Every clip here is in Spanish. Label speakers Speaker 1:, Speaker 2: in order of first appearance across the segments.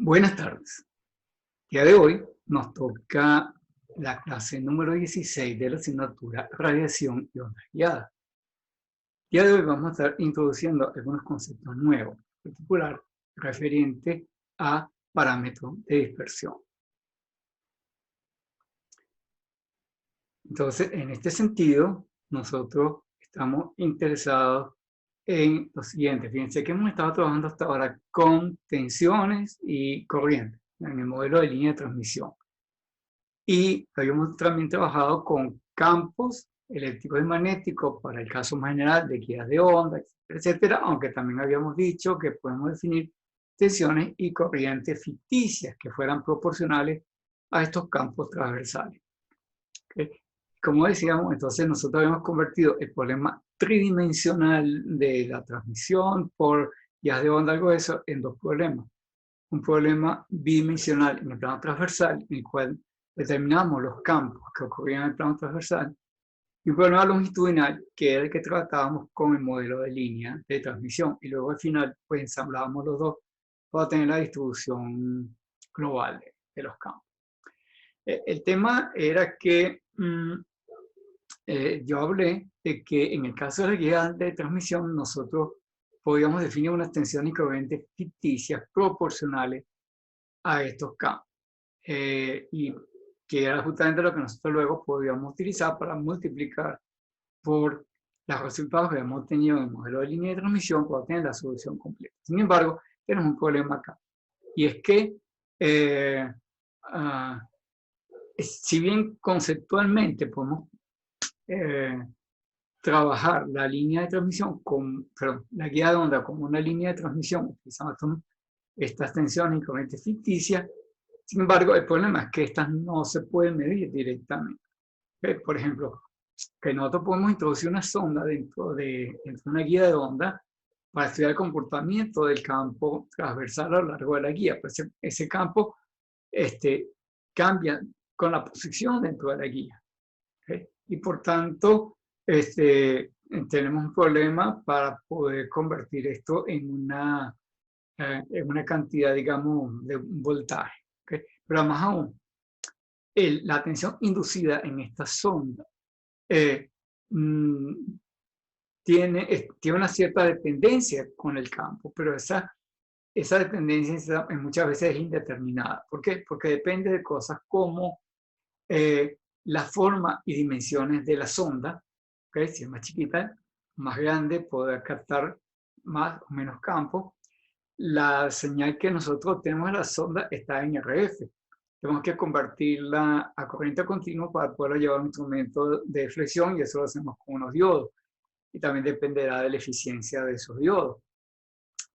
Speaker 1: Buenas tardes. El día de hoy nos toca la clase número 16 de la asignatura Radiación y Ondas Guiadas. El día de hoy vamos a estar introduciendo algunos conceptos nuevos, en particular referente a parámetros de dispersión. Entonces, en este sentido, nosotros estamos interesados en lo siguiente. Fíjense que hemos estado trabajando hasta ahora con tensiones y corrientes en el modelo de línea de transmisión. Y habíamos también trabajado con campos eléctricos y magnéticos para el caso más general de guías de onda, etcétera, aunque también habíamos dicho que podemos definir tensiones y corrientes ficticias que fueran proporcionales a estos campos transversales. ¿Okay? Como decíamos, entonces nosotros habíamos convertido el problema tridimensional de la transmisión por guías de onda, algo de eso, en dos problemas. Un problema bidimensional en el plano transversal, en el cual determinamos los campos que ocurrían en el plano transversal, y un problema longitudinal, que era el que tratábamos con el modelo de línea de transmisión, y luego al final pues ensamblábamos los dos para tener la distribución global de los campos. El tema era que yo hablé de que en el caso de la guía de transmisión nosotros podíamos definir unas tensiones y corrientes ficticias proporcionales a estos campos. Y que era justamente lo que nosotros luego podíamos utilizar para multiplicar por los resultados que habíamos obtenido en el modelo de línea de transmisión para obtener la solución completa. Sin embargo, tenemos un problema acá. Y es que, si bien conceptualmente podemos trabajar la línea de transmisión, la guía de onda como una línea de transmisión, utilizando estas tensiones y corrientes ficticias. Sin embargo, el problema es que estas no se pueden medir directamente. Por ejemplo, que nosotros podemos introducir una sonda dentro de una guía de onda para estudiar el comportamiento del campo transversal a lo largo de la guía. Pues ese campo cambia con la posición dentro de la guía. ¿Okay? Y por tanto, tenemos un problema para poder convertir esto en una cantidad, digamos, de un voltaje. ¿Okay? Pero más aún, la tensión inducida en esta sonda tiene una cierta dependencia con el campo, pero esa dependencia muchas veces es indeterminada. ¿Por qué? Porque depende de cosas como la forma y dimensiones de la sonda. ¿Okay? Si es más chiquita, más grande, podrá captar más o menos campo. La señal que nosotros tenemos en la sonda está en RF. Tenemos que convertirla a corriente continua para poder llevar un instrumento de flexión, y eso lo hacemos con unos diodos. Y también dependerá de la eficiencia de esos diodos.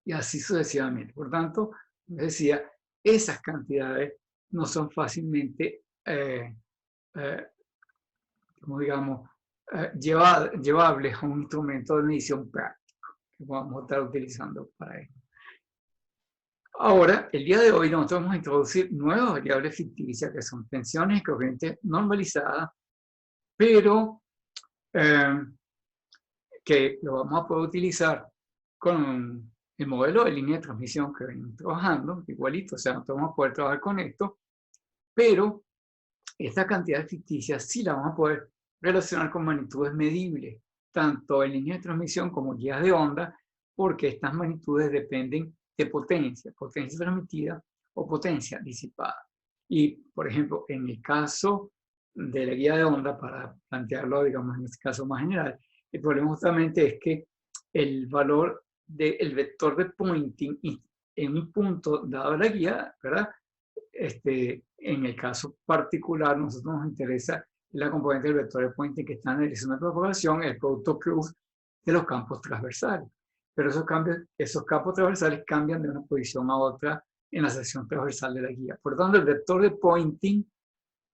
Speaker 1: Y así sucesivamente. Por tanto, decía, esas cantidades no son fácilmente, como digamos, llevables a un instrumento de medición práctico que podamos estar utilizando para esto. Ahora, el día de hoy nosotros vamos a introducir nuevas variables ficticias que son tensiones y corrientes normalizadas, pero que lo vamos a poder utilizar con el modelo de línea de transmisión que venimos trabajando, igualito, o sea, nosotros vamos a poder trabajar con esto, pero esta cantidad ficticia sí la vamos a poder relacionar con magnitudes medibles, tanto en línea de transmisión como guías de onda, porque estas magnitudes dependen de potencia transmitida o potencia disipada. Y, por ejemplo, en el caso de la guía de onda, para plantearlo, digamos, en este caso más general, el problema justamente es que el valor del vector de Poynting en un punto dado la guía, ¿verdad? En el caso particular, nosotros nos interesa la componente del vector de Poynting que está en la dirección de propagación, el producto cruz de los campos transversales. Pero esos campos transversales cambian de una posición a otra en la sección transversal de la guía. Por lo tanto, el vector de Poynting,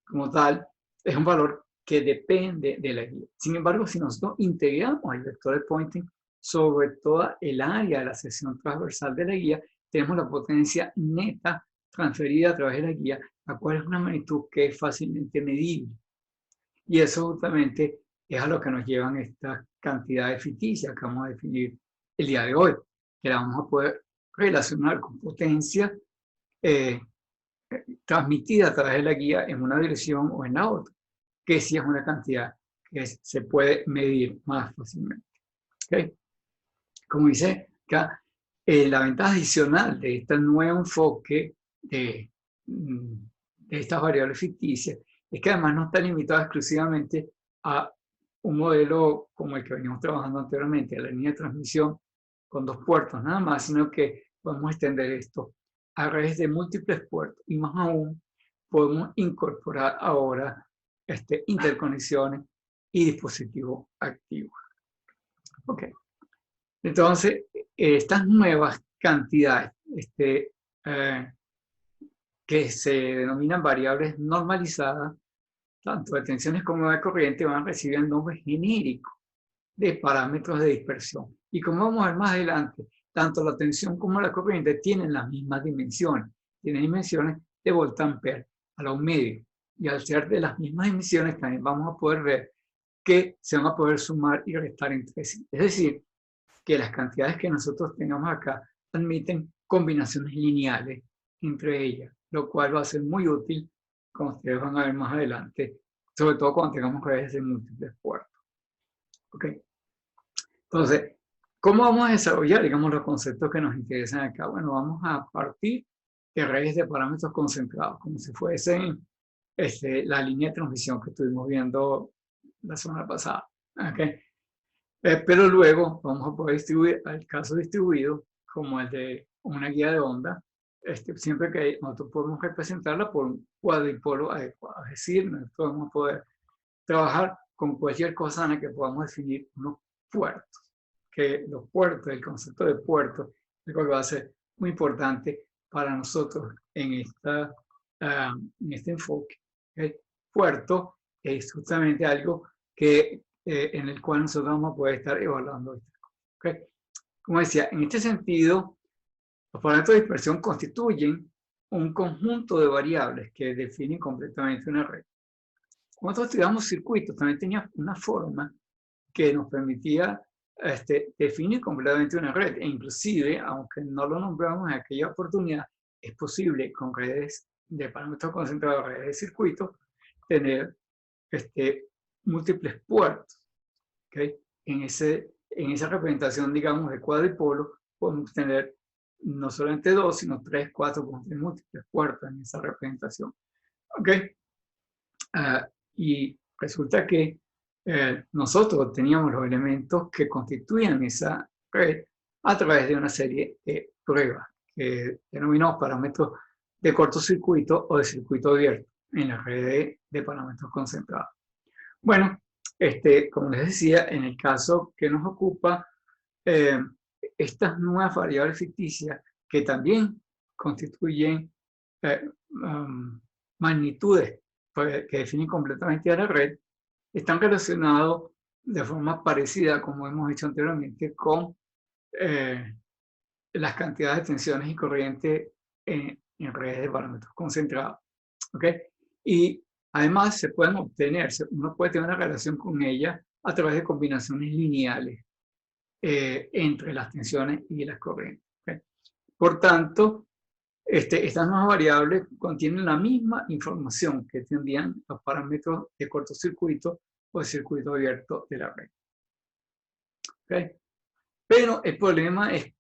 Speaker 1: como tal, es un valor que depende de la guía. Sin embargo, si nosotros integramos el vector de Poynting sobre toda el área de la sección transversal de la guía, tenemos la potencia neta transferida a través de la guía, la cual es una magnitud que es fácilmente medible. Y eso justamente es a lo que nos llevan estas cantidades ficticias que vamos a definir el día de hoy, que la vamos a poder relacionar con potencia eh, transmitida a través de la guía en una dirección o en la otra, que sí es una cantidad que se puede medir más fácilmente. ¿Okay? Como dice acá, la ventaja adicional de este nuevo enfoque de estas variables ficticias es que además no está limitado exclusivamente a un modelo como el que veníamos trabajando anteriormente, a la línea de transmisión con 2 puertos nada más, sino que podemos extender esto a redes de múltiples puertos y más aún podemos incorporar ahora interconexiones y dispositivos activos. Ok. Entonces, estas nuevas cantidades que se denominan variables normalizadas, tanto de tensiones como de corriente, van a recibir el nombre genérico de parámetros de dispersión. Y como vamos a ver más adelante, tanto la tensión como la corriente tienen las mismas dimensiones. Tienen dimensiones de voltampere a la medio. Y al ser de las mismas dimensiones, también vamos a poder ver que se van a poder sumar y restar entre sí. Es decir, que las cantidades que nosotros tenemos acá admiten combinaciones lineales entre ellas, lo cual va a ser muy útil, como ustedes van a ver más adelante, sobre todo cuando tengamos redes de múltiples puertos. ¿Okay? Entonces, ¿cómo vamos a desarrollar, digamos, los conceptos que nos interesan acá? Bueno, vamos a partir de redes de parámetros concentrados, como si fuesen la línea de transmisión que estuvimos viendo la semana pasada. ¿Okay? Pero luego vamos a poder distribuir al caso distribuido como el de una guía de onda, siempre que nosotros podemos representarla por un cuadripolo adecuado. Es decir, nosotros vamos a poder trabajar con cualquier cosa en la que podamos definir unos puertos. Que los puertos, el concepto de puerto, es algo que va a ser muy importante para nosotros en este enfoque. El puerto es justamente algo que en el cual nosotros vamos a poder estar evaluando esto. ¿Okay? Como decía, en este sentido, los parámetros de dispersión constituyen un conjunto de variables que definen completamente una red. Cuando nosotros estudiamos circuitos, también tenía una forma que nos permitía definir completamente una red. E inclusive, aunque no lo nombramos en aquella oportunidad, es posible con redes de parámetros concentrados, redes de circuitos, tener múltiples puertos. ¿Okay? En esa representación, digamos, de cuadripolo, podemos tener no solamente 2, sino 3, 4, múltiples puertos en esa representación. ¿Ok? Y resulta que nosotros teníamos los elementos que constituían esa red a través de una serie de pruebas que denominamos parámetros de cortocircuito o de circuito abierto en la red de parámetros concentrados. Bueno, como les decía, en el caso que nos ocupa, estas nuevas variables ficticias que también constituyen magnitudes que definen completamente a la red, están relacionados de forma parecida, como hemos dicho anteriormente, con las cantidades de tensiones y corrientes en redes de parámetros concentrados. ¿Okay? Y además se pueden obtener, uno puede tener una relación con ella a través de combinaciones lineales entre las tensiones y las corrientes. ¿Okay? Por tanto, estas nuevas variables contienen la misma información que tendrían los parámetros de cortocircuito o de circuito abierto de la red. ¿Okay? Pero el problema es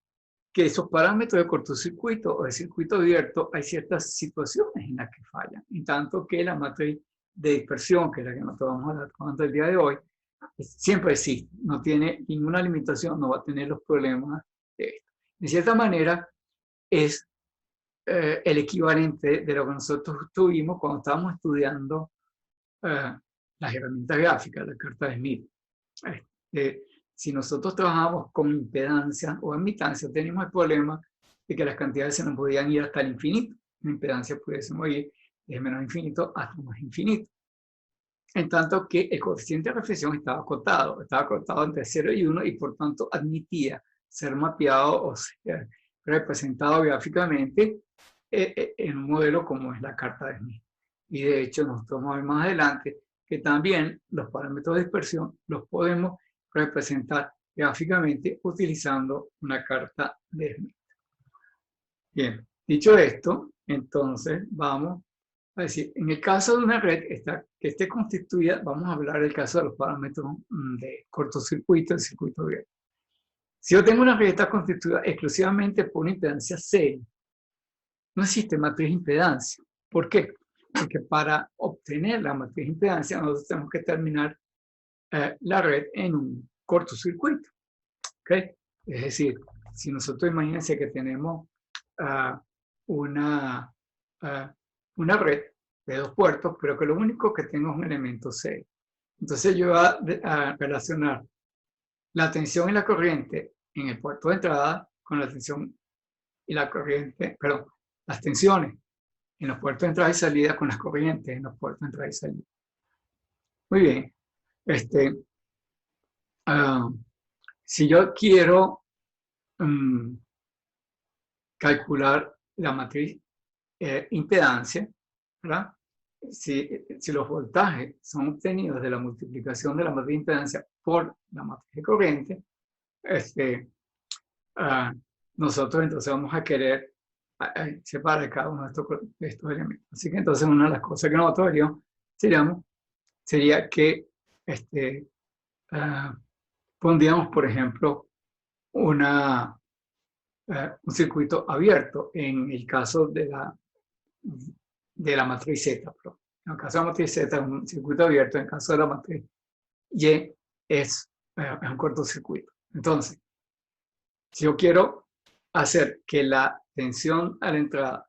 Speaker 1: que esos parámetros de cortocircuito o de circuito abierto hay ciertas situaciones en las que fallan, en tanto que la matriz de dispersión, que es la que nosotros vamos a hablar con el día de hoy, siempre existe, no tiene ninguna limitación, no va a tener los problemas de esto. De cierta manera, es el equivalente de lo que nosotros tuvimos cuando estábamos estudiando las herramientas gráficas, la carta de Smith. Si nosotros trabajamos con impedancia o admitancia, tenemos el problema de que las cantidades se nos podían ir hasta el infinito. La impedancia pudiésemos ir desde menos infinito hasta más infinito. En tanto que el coeficiente de reflexión estaba acotado entre 0 y 1 y por tanto admitía ser mapeado o ser representado gráficamente en un modelo como es la carta de Smith. Y de hecho nosotros vamos a ver más adelante que también los parámetros de dispersión los podemos representar gráficamente utilizando una carta de Smith. Bien, dicho esto, Entonces, vamos a decir, en el caso de una red que esté constituida, vamos a hablar del caso de los parámetros de cortocircuito y circuito abierto. Si yo tengo una red que está constituida exclusivamente por una impedancia serie, no existe matriz impedancia. ¿Por qué? Porque para obtener la matriz impedancia, nosotros tenemos que terminar la red en un cortocircuito. ¿Okay? Es decir, si nosotros imagínense que tenemos una red de 2 puertos, pero que lo único que tengo es un elemento 6. Entonces yo voy a relacionar la tensión y la corriente en el puerto de entrada con la tensión y la corriente, perdón, las tensiones en los puertos de entrada y salida con las corrientes en los puertos de entrada y salida. Muy bien. Si yo quiero calcular la matriz impedancia, ¿verdad? Si los voltajes son obtenidos de la multiplicación de la matriz impedancia por la matriz de corriente, nosotros entonces vamos a querer separar cada uno de estos elementos. Así que entonces una de las cosas que nosotros haríamos sería que pondríamos, por ejemplo, un circuito abierto en el caso de la matriz Z. En el caso de la matriz Z es un circuito abierto, en el caso de la matriz Y es un cortocircuito. Entonces, si yo quiero hacer que la tensión a la entrada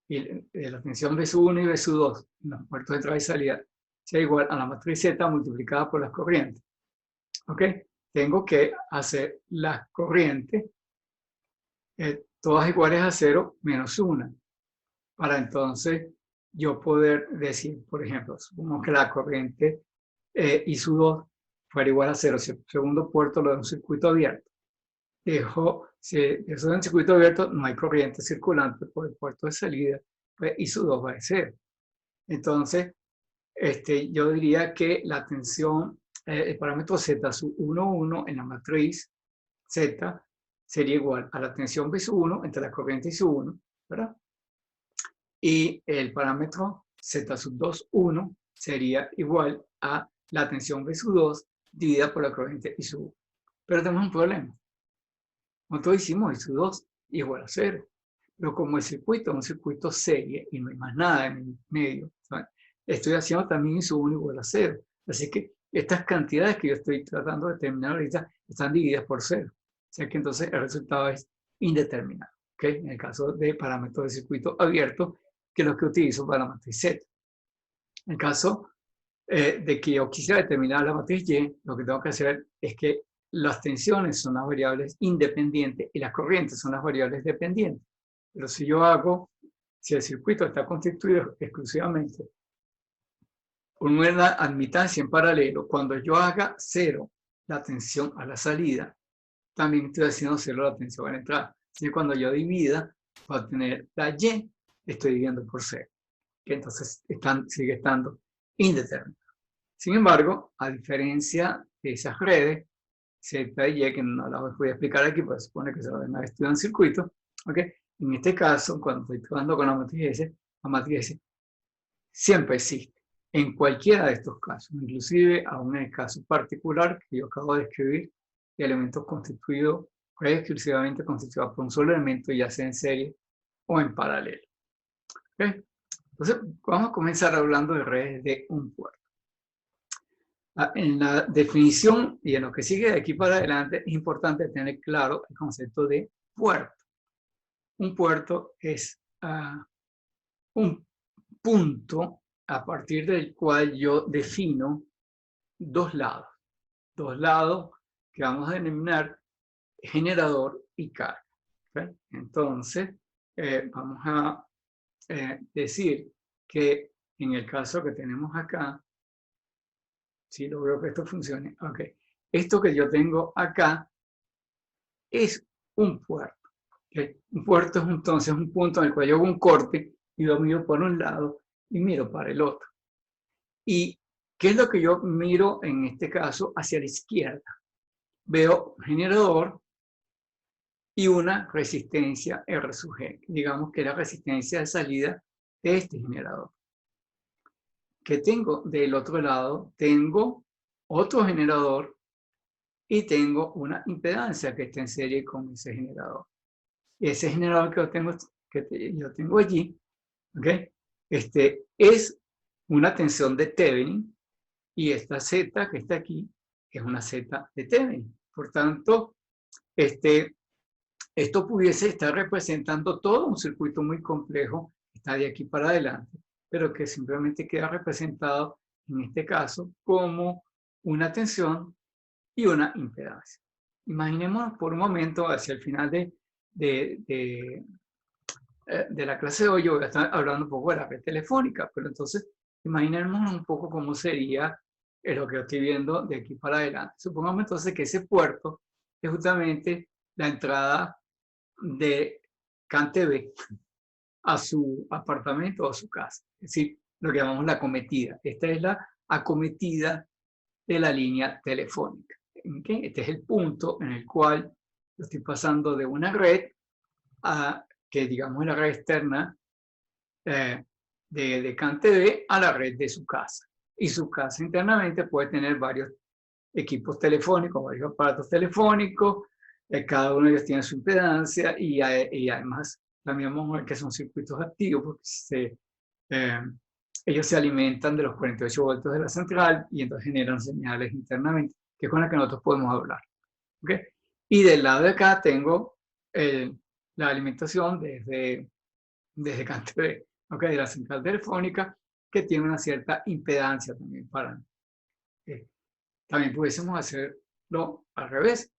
Speaker 1: y la tensión V1 y V2 en los puertos de entrada y salida sea igual a la matriz Z multiplicada por las corrientes, ¿ok? Tengo que hacer las corrientes todas iguales a 0 menos 1 para entonces yo poder decir, por ejemplo, supongamos que la corriente I2 fuera igual a 0, si el segundo puerto lo de un circuito abierto. Si eso es un circuito abierto, no hay corriente circulante por el puerto de salida, pues I2 va a 0. Entonces, yo diría que la tensión, el parámetro Z sub 1,1 en la matriz Z sería igual a la tensión V1 entre la corriente I1, ¿verdad? Y el parámetro Z sub 2,1 sería igual a la tensión V2 dividida por la corriente I1. Pero tenemos un problema. Nosotros hicimos I2 igual a 0. Pero como el circuito es un circuito serie y no hay más nada en el medio, ¿sabes? Estoy haciendo también I1 igual a 0. Así que estas cantidades que yo estoy tratando de determinar ahorita están divididas por 0. O sea que entonces el resultado es indeterminado. ¿Okay? En el caso de parámetros de circuito abierto, que es lo que utilizo para la matriz Z. En el caso de que yo quisiera determinar la matriz Y, lo que tengo que hacer es que las tensiones son las variables independientes y las corrientes son las variables dependientes. Pero si el circuito está constituido exclusivamente por una admitancia en paralelo, cuando yo haga 0 la tensión a la salida, también estoy haciendo 0 la tensión a la entrada. Así que cuando yo divida, para obtener la Y, estoy dividiendo por 0. Que entonces sigue estando indeterminado. Sin embargo, a diferencia de esas redes, Z y Y, que no las voy a explicar aquí, porque se supone que se van a estudiar en circuito, ¿okay? En este caso, cuando estoy trabajando con la matriz S siempre existe, en cualquiera de estos casos, inclusive aún en el caso particular que yo acabo de escribir, de elementos constituidos, exclusivamente constituidos por un solo elemento, ya sea en serie o en paralelo. ¿Okay? Entonces, vamos a comenzar hablando de redes de un puerto. En la definición y en lo que sigue de aquí para adelante es importante tener claro el concepto de puerto. Un puerto es un punto a partir del cual yo defino dos lados que vamos a denominar generador y carga. ¿Okay? Entonces, vamos a decir que en el caso que tenemos acá, si logro que esto funcione, ok, esto que yo tengo acá es un puerto. ¿Okay? Un puerto es entonces un punto en el cual yo hago un corte y lo miro por un lado y miro para el otro. ¿Y qué es lo que yo miro en este caso hacia la izquierda? Veo generador y una resistencia R sub G, digamos que es la resistencia de salida de este generador. ¿Qué tengo? Del otro lado tengo otro generador y tengo una impedancia que está en serie con ese generador. Y ese generador yo tengo allí, ¿okay? Es una tensión de Thevenin, y esta Z que está aquí es una Z de Thevenin. Por tanto, esto pudiese estar representando todo un circuito muy complejo que está de aquí para adelante, pero que simplemente queda representado en este caso como una tensión y una impedancia. Imaginémonos por un momento, hacia el final de la clase de hoy, yo voy a estar hablando un poco de la red telefónica, pero entonces imaginémonos un poco cómo sería lo que yo estoy viendo de aquí para adelante. Supongamos entonces que ese puerto es justamente la entrada de CanTV a su apartamento o a su casa. Es decir, lo que llamamos la acometida. Esta es la acometida de la línea telefónica. ¿Okay? Este es el punto en el cual yo estoy pasando de una red que digamos es la red externa de CanTV a la red de su casa. Y su casa internamente puede tener varios equipos telefónicos, varios aparatos telefónicos, cada uno de ellos tiene su impedancia y además también vamos a ver que son circuitos activos porque ellos se alimentan de los 48 voltios de la central y entonces generan señales internamente, que es con las que nosotros podemos hablar. ¿Okay? Y del lado de acá tengo la alimentación desde CanTV, ¿okay? De la central telefónica, que tiene una cierta impedancia también para... también pudiésemos hacerlo al revés.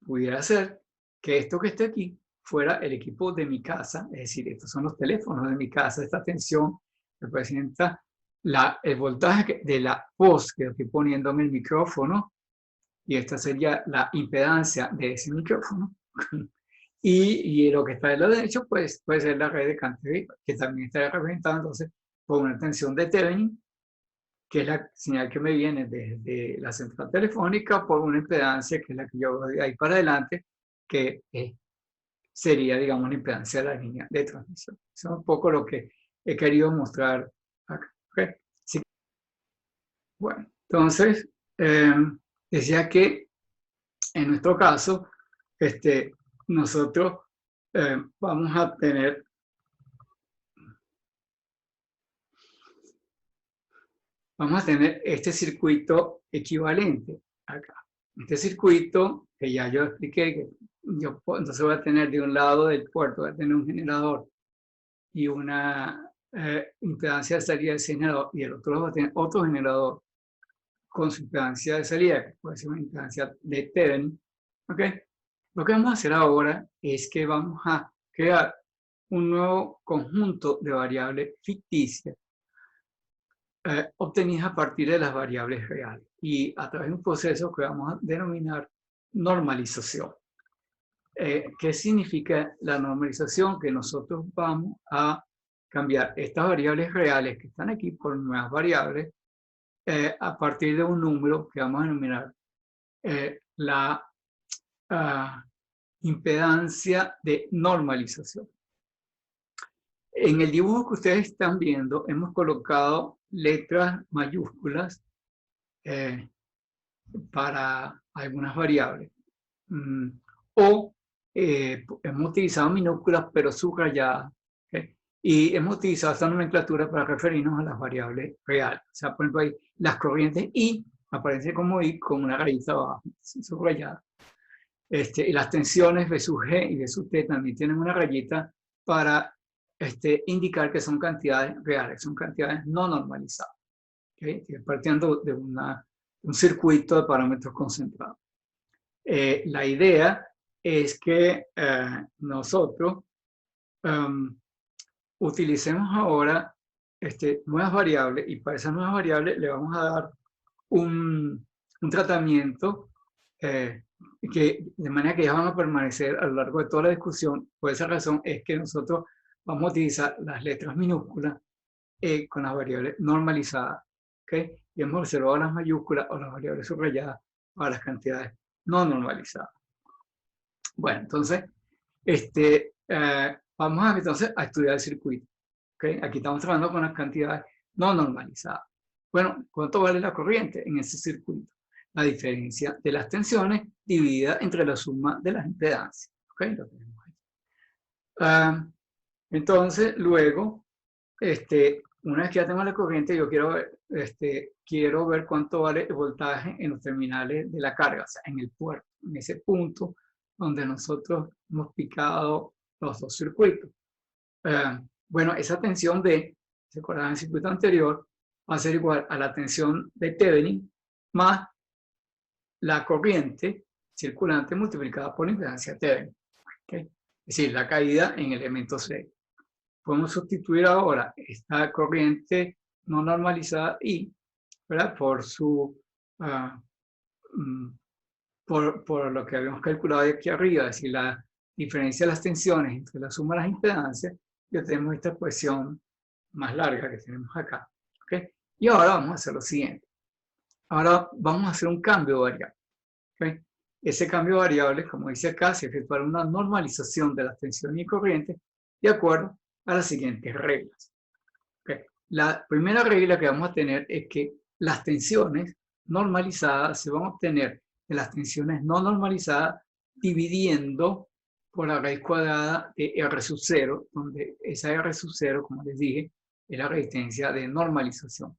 Speaker 1: Pudiera ser que esto que está aquí fuera el equipo de mi casa, es decir, estos son los teléfonos de mi casa, esta tensión representa el voltaje de la voz que estoy poniendo en el micrófono, y esta sería la impedancia de ese micrófono. Y lo que está del lado derecho pues, puede ser la red de CanTV, que también está representada entonces por una tensión de Thevenin, que es la señal que me viene desde la central telefónica, por una impedancia que es la que yo veo de ahí para adelante, que sería, digamos, la impedancia de la línea de transmisión. Eso es un poco lo que he querido mostrar acá. ¿Okay? Sí. Bueno, entonces, decía que en nuestro caso, nosotros vamos a tener este circuito equivalente acá. Este circuito que ya yo expliqué, que entonces voy a tener de un lado del puerto, voy a tener un generador y una impedancia de salida de ese generador, y el otro lado va a tener otro generador con su impedancia de salida, que puede ser una impedancia de Thevenin. ¿Okay? Lo que vamos a hacer ahora es que vamos a crear un nuevo conjunto de variables ficticias obtenidas a partir de las variables reales y a través de un proceso que vamos a denominar normalización. ¿Qué significa la normalización? Que nosotros vamos a cambiar estas variables reales que están aquí por nuevas variables a partir de un número que vamos a denominar la impedancia de normalización. En el dibujo que ustedes están viendo hemos colocado letras mayúsculas para algunas variables. Hemos utilizado minúsculas pero subrayadas. ¿Okay? Y hemos utilizado esta nomenclatura para referirnos a las variables reales. O sea, por ejemplo, ahí las corrientes I aparecen como I con una rayita abajo, subrayada. Y las tensiones B sub G y B sub T también tienen una rayita para indicar que son cantidades reales, son cantidades no normalizadas. ¿Okay? Partiendo de un circuito de parámetros concentrados. La idea es que nosotros utilicemos ahora nuevas variables, y para esas nuevas variables le vamos a dar un tratamiento de manera que ellas van a permanecer a lo largo de toda la discusión. Por esa razón es que nosotros vamos a utilizar las letras minúsculas con las variables normalizadas. ¿Okay? Y hemos observado las mayúsculas o las variables subrayadas para las cantidades no normalizadas. Bueno, entonces, Vamos entonces a estudiar el circuito. ¿Okay? Aquí estamos trabajando con las cantidades no normalizadas. Bueno, ¿cuánto vale la corriente en ese circuito? La diferencia de las tensiones dividida entre la suma de las impedancias. ¿Okay? Lo tenemos ahí. Entonces, luego, una vez que ya tengo la corriente, yo quiero ver cuánto vale el voltaje en los terminales de la carga, o sea, en el puerto, en ese punto donde nosotros hemos picado los dos circuitos. Bueno, esa tensión B, ¿se acuerdan del circuito anterior? Va a ser igual a la tensión de Thevenin más la corriente circulante multiplicada por la impedancia Thevenin. ¿Okay? Es decir, la caída en elemento C. Podemos sustituir ahora esta corriente no normalizada I, ¿verdad? Por lo que habíamos calculado aquí arriba, es decir, la diferencia de las tensiones entre la suma de las impedancias, ya tenemos esta ecuación más larga que tenemos acá. ¿Okay? Y ahora vamos a hacer lo siguiente. Ahora vamos a hacer un cambio de variable. ¿Okay? Ese cambio de variable, como dice acá, se efectuará una normalización de las tensiones y corrientes de acuerdo a las siguientes reglas. ¿Okay? La primera regla que vamos a tener es que las tensiones normalizadas se van a obtener de las tensiones no normalizadas dividiendo por la raíz cuadrada de R sub 0, donde esa R sub 0, como les dije, es la resistencia de normalización.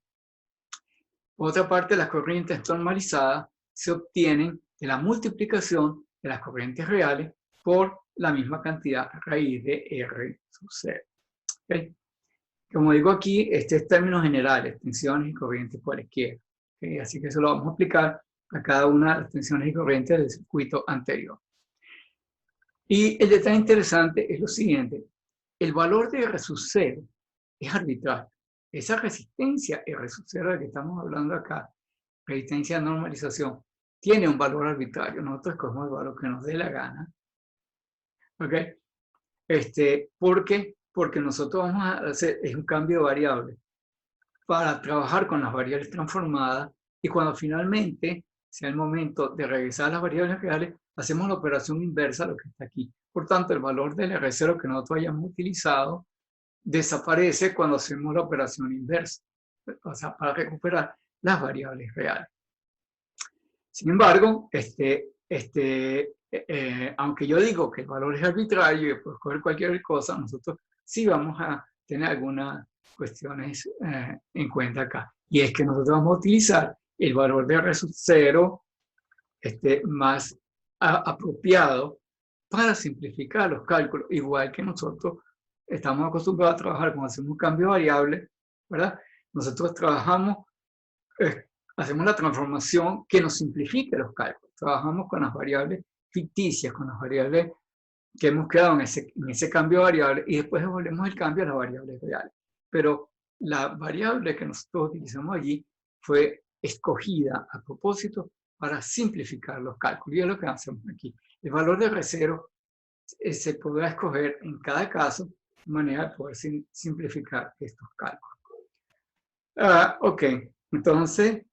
Speaker 1: Por otra parte, las corrientes normalizadas se obtienen de la multiplicación de las corrientes reales por la misma cantidad raíz de R sub 0. ¿Okay? Como digo aquí, este es términos generales, tensiones y corrientes cualesquiera. ¿Okay? Así que eso lo vamos a aplicar a cada una de las tensiones y corrientes del circuito anterior. Y el detalle interesante es lo siguiente. El valor de R sub 0 es arbitrario. Esa resistencia R sub 0 de que estamos hablando acá, resistencia de normalización, tiene un valor arbitrario. Nosotros escogemos el valor que nos dé la gana. ¿Ok? ¿Por qué? Porque nosotros vamos a hacer un cambio de variable para trabajar con las variables transformadas y cuando finalmente sea el momento de regresar a las variables reales, hacemos la operación inversa a lo que está aquí. Por tanto, el valor del R0 que nosotros hayamos utilizado desaparece cuando hacemos la operación inversa, o sea, para recuperar las variables reales. Sin embargo, aunque yo digo que el valor es arbitrario y puedo escoger cualquier cosa, nosotros sí vamos a tener algunas cuestiones en cuenta acá. Y es que nosotros vamos a utilizar el valor de R sub 0 más apropiado para simplificar los cálculos, igual que nosotros estamos acostumbrados a trabajar cuando hacemos un cambio de variable, ¿verdad? Nosotros trabajamos, hacemos la transformación que nos simplifique los cálculos. Trabajamos con las variables ficticias, con las variables que hemos creado en ese cambio de variable y después devolvemos el cambio a las variables reales. Pero la variable que nosotros utilizamos allí fue escogida a propósito para simplificar los cálculos. Y es lo que hacemos aquí. El valor de R0 se podrá escoger en cada caso de manera de poder simplificar estos cálculos. Ok, entonces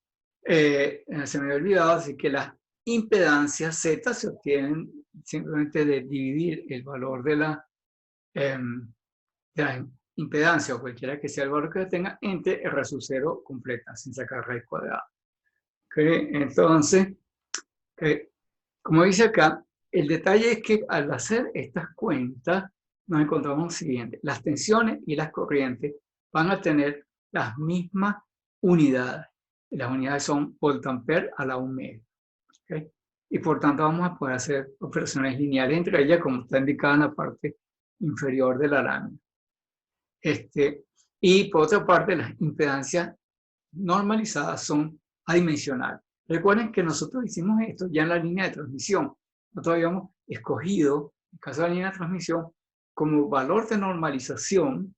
Speaker 1: se me había olvidado, así que las impedancias Z se obtienen simplemente de dividir el valor de la impedancia o cualquiera que sea el valor que tenga entre R sub 0 completa, sin sacar raíz cuadrada. Okay, entonces, como dice acá, el detalle es que al hacer estas cuentas nos encontramos lo siguiente. Las tensiones y las corrientes van a tener las mismas unidades. Las unidades son voltampere a la 1 medio. ¿Okay? Y por tanto vamos a poder hacer operaciones lineales entre ellas, como está indicado en la parte inferior de la lámina. Y por otra parte, las impedancias normalizadas son adimensionales. Recuerden que nosotros hicimos esto ya en la línea de transmisión. Nosotros habíamos escogido, en el caso de la línea de transmisión, como valor de normalización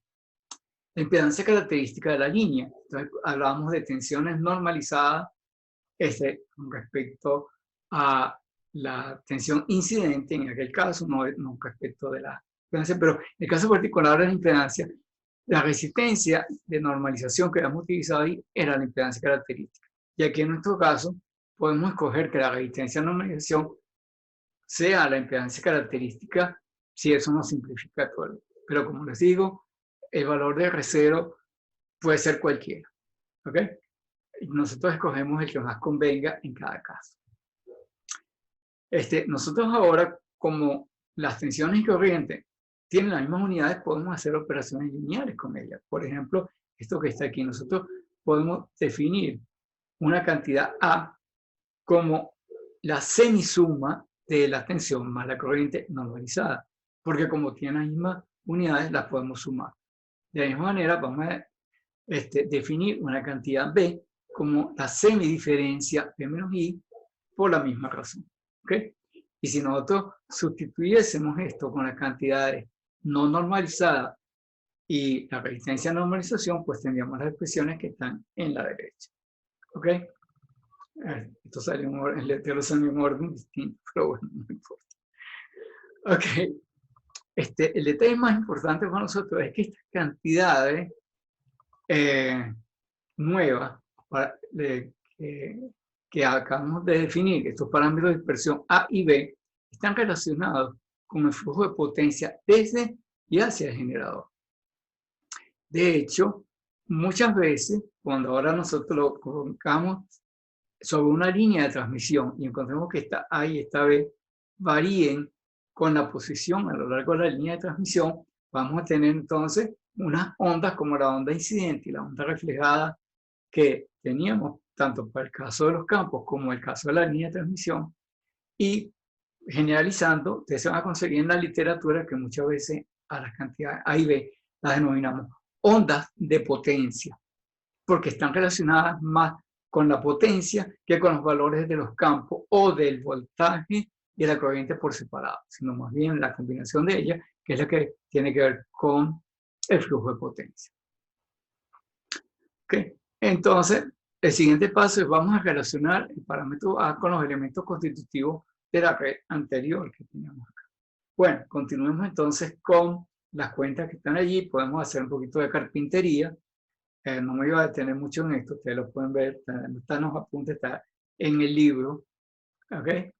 Speaker 1: la impedancia característica de la línea. Entonces, hablábamos de tensiones normalizadas con respecto a la tensión incidente, en aquel caso, no respecto de la impedancia, pero en el caso particular de la impedancia, la resistencia de normalización que habíamos utilizado ahí era la impedancia característica. Y aquí en nuestro caso, podemos escoger que la resistencia de normalización sea la impedancia característica si eso nos simplifica todo. Pero como les digo, el valor de R0 puede ser cualquiera. ¿Ok? Nosotros escogemos el que más convenga en cada caso. Nosotros ahora, como las tensiones y corrientes tienen las mismas unidades, podemos hacer operaciones lineales con ellas. Por ejemplo, esto que está aquí, nosotros podemos definir una cantidad A como la semisuma de la tensión más la corriente normalizada, porque como tienen las mismas unidades, las podemos sumar. De la misma manera, vamos a definir una cantidad B como la semidiferencia P menos I por la misma razón. ¿Okay? Y si nosotros sustituyésemos esto con las cantidades no normalizadas y la resistencia a normalización, pues tendríamos las expresiones que están en la derecha. ¿Ok? Esto sale en orden, en un orden distinto, pero bueno, no importa. Ok. El detalle más importante para nosotros es que estas cantidades nuevas que acabamos de definir, estos parámetros de dispersión A y B, están relacionados con el flujo de potencia desde y hacia el generador. De hecho, muchas veces, cuando ahora nosotros lo colocamos sobre una línea de transmisión y encontramos que esta A y esta B varíen con la posición a lo largo de la línea de transmisión, vamos a tener entonces unas ondas como la onda incidente y la onda reflejada que teníamos tanto para el caso de los campos como el caso de la línea de transmisión, y generalizando, ustedes se van a conseguir en la literatura que muchas veces a las cantidades A y B las denominamos ondas de potencia, porque están relacionadas más con la potencia que con los valores de los campos o del voltaje y de la corriente por separado, sino más bien la combinación de ellas, que es la que tiene que ver con el flujo de potencia. ¿Okay? Entonces, el siguiente paso es vamos a relacionar el parámetro A con los elementos constitutivos de la red anterior que teníamos acá. Bueno, continuemos entonces con las cuentas que están allí. Podemos hacer un poquito de carpintería. No me iba a detener mucho en esto, ustedes lo pueden ver, están los apuntes, está en el libro. ¿Okay?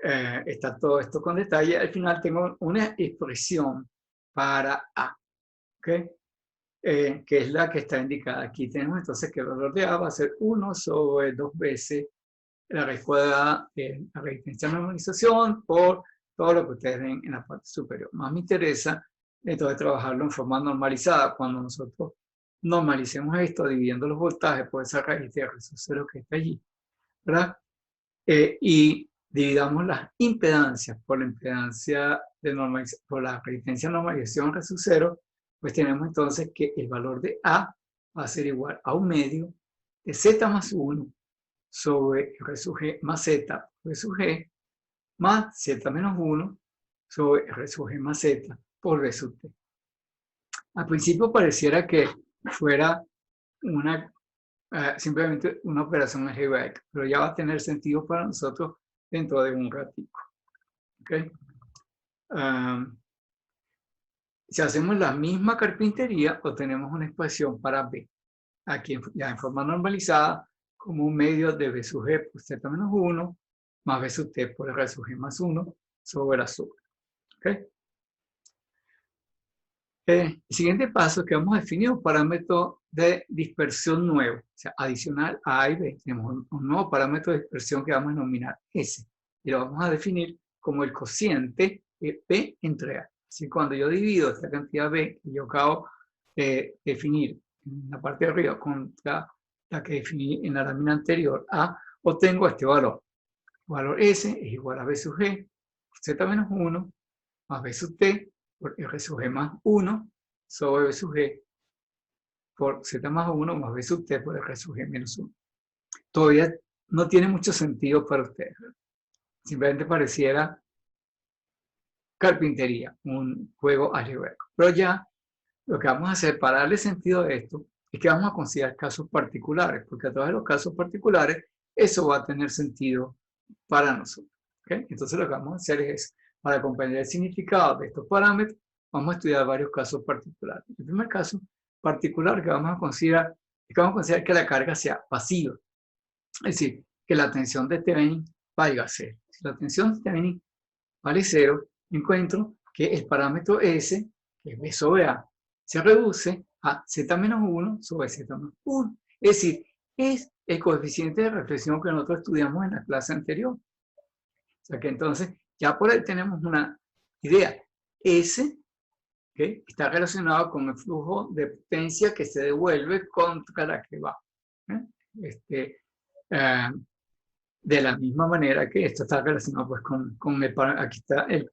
Speaker 1: Está todo esto con detalle. Al final tengo una expresión para A. ¿Okay? Que es la que está indicada aquí. Tenemos entonces que el valor de A va a ser 1 sobre 2 veces la raíz cuadrada de la resistencia de normalización por todo lo que ustedes ven en la parte superior. Más me interesa entonces trabajarlo en forma normalizada. Cuando nosotros normalicemos esto dividiendo los voltajes por esa raíz de R0 que está allí, ¿verdad? Y dividamos las impedancias por la impedancia de normalización, por la resistencia de normalización R0, pues tenemos entonces que el valor de A va a ser igual a 1 medio de Z más 1 sobre R sub G más Z por R sub G más Z menos 1 sobre R sub G más Z por V sub T. Al principio pareciera que fuera simplemente una operación algebraica, pero ya va a tener sentido para nosotros dentro de un ratico. ¿Okay? Si hacemos la misma carpintería, obtenemos una expresión para B. Aquí ya en forma normalizada, como un medio de B sub G por Z menos 1, más B sub T por R sub G más 1 sobre azul. ¿Okay? El siguiente paso es que vamos a definir un parámetro de dispersión nuevo, o sea, adicional a A y B. Tenemos un nuevo parámetro de dispersión que vamos a denominar S. Y lo vamos a definir como el cociente de B entre A. Así cuando yo divido esta cantidad B que yo acabo de definir en la parte de arriba contra la que definí en la lámina anterior A, obtengo este valor. El valor S es igual a B sub G por Z menos 1 más B sub T por R sub G más 1 sobre B sub G por Z más 1 más B sub T por R sub G menos 1. Todavía no tiene mucho sentido para ustedes. Simplemente pareciera carpintería, un juego algebraico. Pero ya lo que vamos a hacer para darle sentido a esto es que vamos a considerar casos particulares, porque a través de los casos particulares eso va a tener sentido para nosotros. ¿Okay? Entonces lo que vamos a hacer es, para comprender el significado de estos parámetros, vamos a estudiar varios casos particulares. El primer caso particular que vamos a considerar es que vamos a considerar que la carga sea pasiva. Es decir, que la tensión de Thevenin valga 0. Si la tensión de Thevenin vale 0, encuentro que el parámetro S, que es B sobre A, se reduce a Z menos 1 sobre Z más 1. Es decir, es el coeficiente de reflexión que nosotros estudiamos en la clase anterior. O sea que entonces ya por ahí tenemos una idea. S, ¿okay?, está relacionado con el flujo de potencia que se devuelve contra la que va. De la misma manera que esto está relacionado pues, con aquí está el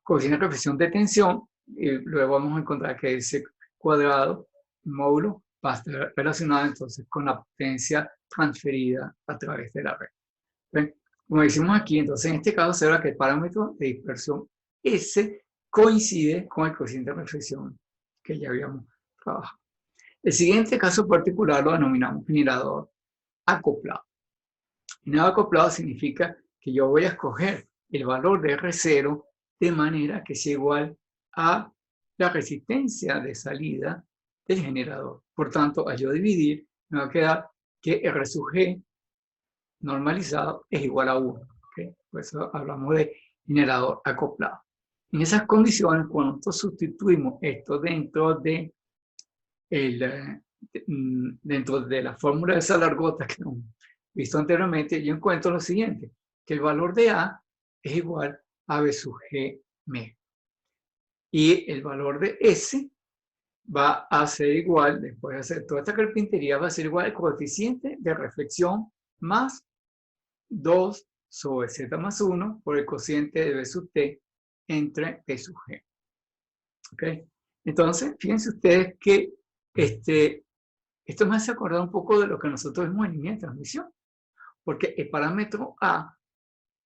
Speaker 1: coeficiente de reflexión de tensión, y luego vamos a encontrar que ese cuadrado, módulo, va a estar relacionado entonces con la potencia transferida a través de la red. ¿Ven? Como decimos aquí, entonces en este caso se verá que el parámetro de dispersión S coincide con el coeficiente de reflexión que ya habíamos trabajado. El siguiente caso particular lo denominamos generador acoplado. Generador acoplado significa que yo voy a escoger el valor de R0 de manera que sea igual a la resistencia de salida del generador. Por tanto, al yo dividir, me va a quedar que R sub G normalizado es igual a 1. ¿Okay? Por eso hablamos de generador acoplado. En esas condiciones, cuando nosotros sustituimos esto dentro de la fórmula de Salargota que hemos visto anteriormente, yo encuentro lo siguiente, que el valor de A es igual a B sub G meg. Y el valor de S va a ser igual, después de hacer toda esta carpintería, va a ser igual al coeficiente de reflexión más 2 sobre Z más 1 por el cociente de B sub T entre B sub G. ¿Ok? Entonces, fíjense ustedes que esto me hace acordar un poco de lo que nosotros vemos en línea de transmisión, porque el parámetro A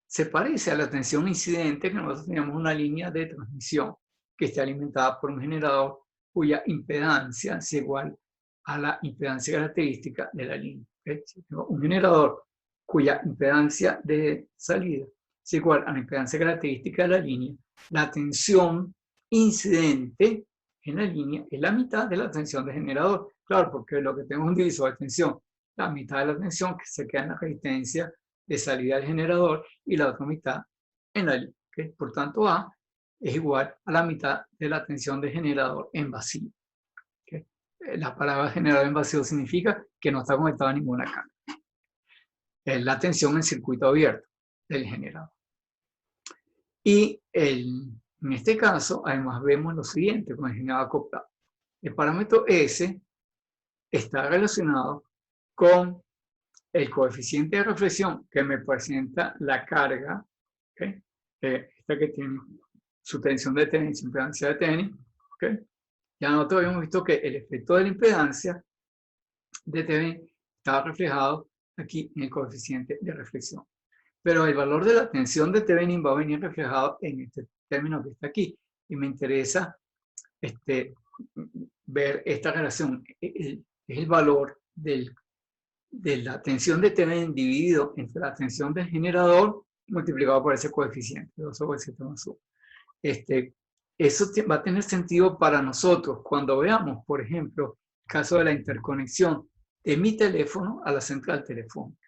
Speaker 1: se parece a la tensión incidente que nosotros teníamos una línea de transmisión que esté alimentada por un generador cuya impedancia es igual a la impedancia característica de la línea. ¿Okay? Si tengo un generador cuya impedancia de salida es igual a la impedancia característica de la línea, la tensión incidente en la línea es la mitad de la tensión del generador. Claro, porque lo que tengo es un divisor de tensión. La mitad de la tensión que se queda en la resistencia de salida del generador y la otra mitad en la línea. ¿Okay? Por tanto, A es igual a la mitad de la tensión del generador en vacío. ¿Okay? La palabra generador en vacío significa que no está conectado a ninguna carga. Es la tensión en circuito abierto del generador. Y en este caso, además vemos lo siguiente con el generador acoplado. El parámetro S está relacionado con el coeficiente de reflexión que me presenta la carga, ¿okay? Esta que tiene su tensión de Thevenin, su impedancia de Thevenin. ¿Okay? Ya nosotros habíamos visto que el efecto de la impedancia de Thevenin estaba reflejado aquí en el coeficiente de reflexión. Pero el valor de la tensión de Thevenin va a venir reflejado en este término que está aquí. Y me interesa ver esta relación. Es el valor de la tensión de Thevenin dividido entre la tensión del generador multiplicado por ese coeficiente, 2 sobre 7 más 1. Eso va a tener sentido para nosotros cuando veamos, por ejemplo, el caso de la interconexión de mi teléfono a la central telefónica.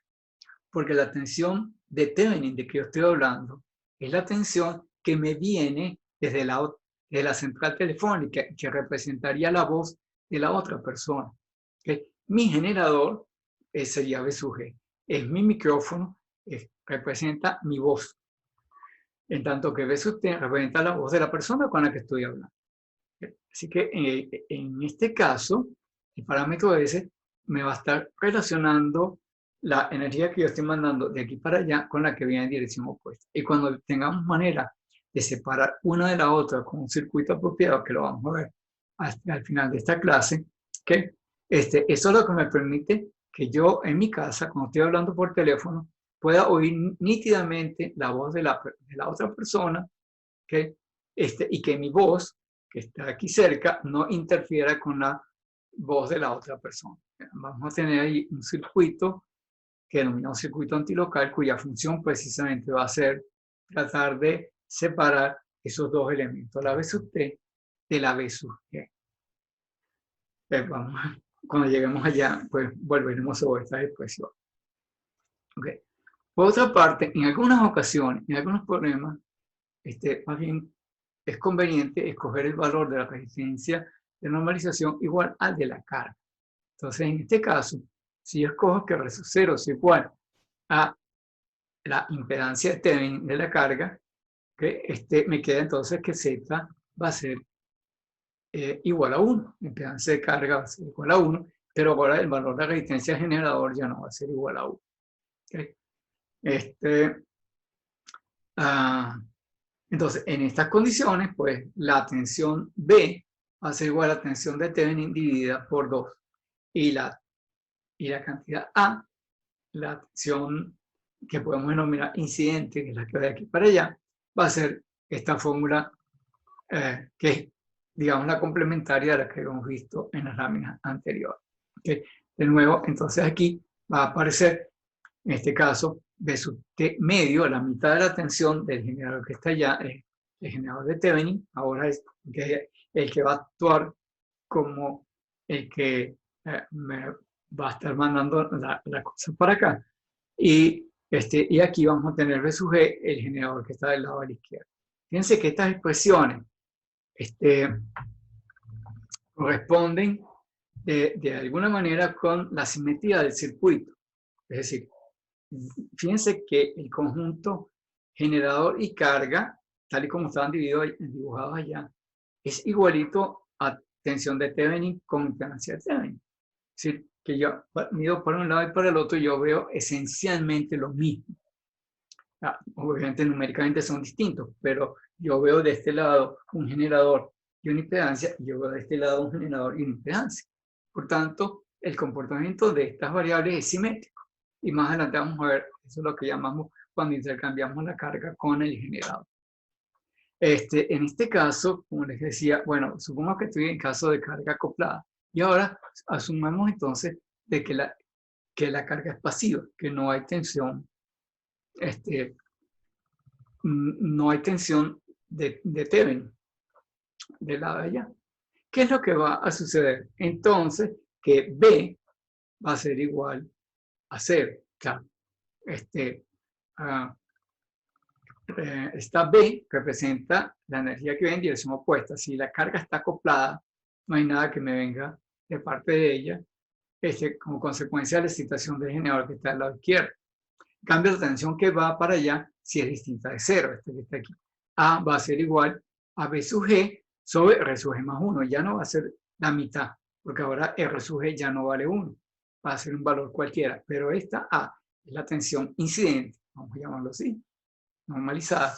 Speaker 1: Porque la tensión de Thevenin de que yo estoy hablando es la tensión que me viene desde la central telefónica, que representaría la voz de la otra persona. ¿Okay? Mi generador sería B sub G. Es mi micrófono, representa mi voz. En tanto que B sub T representa la voz de la persona con la que estoy hablando. ¿Okay? Así que en este caso, el parámetro S me va a estar relacionando la energía que yo estoy mandando de aquí para allá con la que viene en dirección opuesta. Y cuando tengamos manera de separar una de la otra con un circuito apropiado, que lo vamos a ver hasta el final de esta clase, ¿okay? Eso es lo que me permite que yo en mi casa, cuando estoy hablando por teléfono, pueda oír nítidamente la voz de la otra persona, ¿okay? Y que mi voz, que está aquí cerca, no interfiera con la voz de la otra persona. Vamos a tener ahí un circuito que denominamos circuito antilocal, cuya función precisamente va a ser tratar de separar esos dos elementos, la B sub T de la B sub G. Cuando lleguemos allá, pues volveremos sobre esta expresión. Okay. Por otra parte, en algunas ocasiones, en algunos problemas, más bien es conveniente escoger el valor de la resistencia de normalización igual al de la carga. Entonces, en este caso, si yo escojo que R0 es igual a la impedancia de Thevenin de la carga, que me queda entonces que Z va a ser igual a 1. La impedancia de carga va a ser igual a 1, pero ahora el valor de resistencia del generador ya no va a ser igual a 1. ¿Okay? Entonces, en estas condiciones, pues la tensión B va a ser igual a la tensión de Thevenin dividida por 2. Y la cantidad A, la tensión que podemos denominar incidente, que es la que va de aquí para allá, va a ser esta fórmula que es, digamos, la complementaria a la que hemos visto en las láminas anteriores. ¿Okay? De nuevo, entonces aquí va a aparecer, en este caso, B sub T medio, la mitad de la tensión del generador que está allá, es el generador de Thevenin, ahora es el que va a actuar como el que me va a estar mandando la cosa para acá. Y aquí vamos a tener B sub G, el generador que está del lado de la izquierda. Fíjense que estas expresiones corresponden de alguna manera con la simetría del circuito. Es decir, fíjense que el conjunto generador y carga, tal y como estaban dibujados allá, es igualito a tensión de Thevenin con impedancia de Thevenin. Es decir, que yo mido por un lado y por el otro, yo veo esencialmente lo mismo. Obviamente numéricamente son distintos, pero yo veo de este lado un generador y una impedancia, y yo veo de este lado un generador y una impedancia. Por tanto, el comportamiento de estas variables es simétrico. Y más adelante vamos a ver, eso es lo que llamamos cuando intercambiamos la carga con el generador. En este caso, como les decía, bueno, supongo que estoy en caso de carga acoplada. Y ahora asumamos entonces de que la carga es pasiva, que no hay tensión, no hay tensión de Thevenin del lado de allá. ¿Qué es lo que va a suceder? Entonces, que B va a ser igual a 0. Claro, esta B representa la energía que viene en dirección opuesta. Si la carga está acoplada, no hay nada que me venga de parte de ella, como consecuencia de la excitación del generador que está al lado izquierdo. En cambio, la tensión que va para allá sí es distinta de 0, que está aquí. A va a ser igual a B sub G sobre R sub G más 1. Ya no va a ser la mitad, porque ahora R sub G ya no vale 1. Va a ser un valor cualquiera, pero esta A es la tensión incidente, vamos a llamarlo así, normalizada.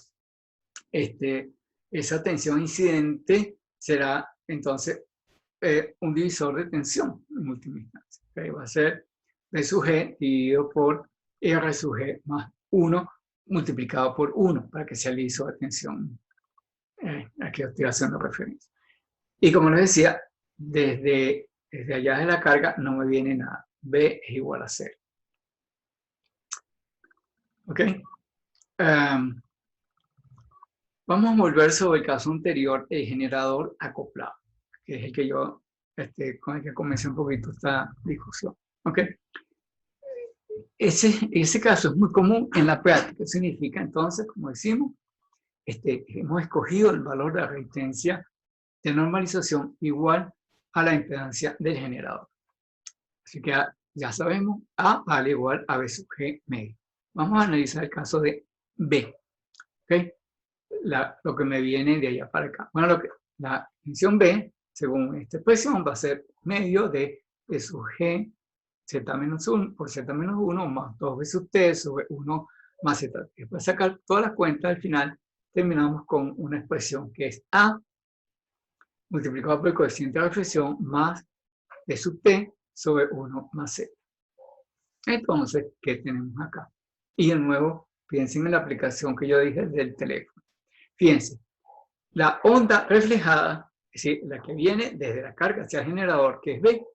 Speaker 1: Esa tensión incidente será entonces un divisor de tensión en última instancia. ¿Okay? Va a ser B sub G dividido por R sub G más 1 multiplicado por 1 para que sea el divisor de tensión a que estoy haciendo referencia. Y como les decía, desde allá de la carga no me viene nada. B es igual a 0. ¿Ok? Vamos a volver sobre el caso anterior, el generador acoplado, que es el que yo, con el que comencé un poquito esta discusión. ¿Ok? Ese caso es muy común en la práctica. Significa entonces, como decimos, hemos escogido el valor de la resistencia de normalización igual a la impedancia del generador. Así que ya sabemos, A vale igual a B sub G medio. Vamos a analizar el caso de B. ¿Okay? Lo que me viene de allá para acá. Bueno, la función B, según esta expresión, va a ser medio de B sub G Z menos 1 por Z menos 1 más 2B sub T sobre 1 más Z. Después de sacar todas las cuentas, al final terminamos con una expresión que es A multiplicado por el coeficiente de reflexión más B sub T sobre 1 más Z. Entonces, ¿qué tenemos acá? Y de nuevo, piensen en la aplicación que yo dije del teléfono. Fíjense, la onda reflejada, es decir, la que viene desde la carga hacia el generador, que es B,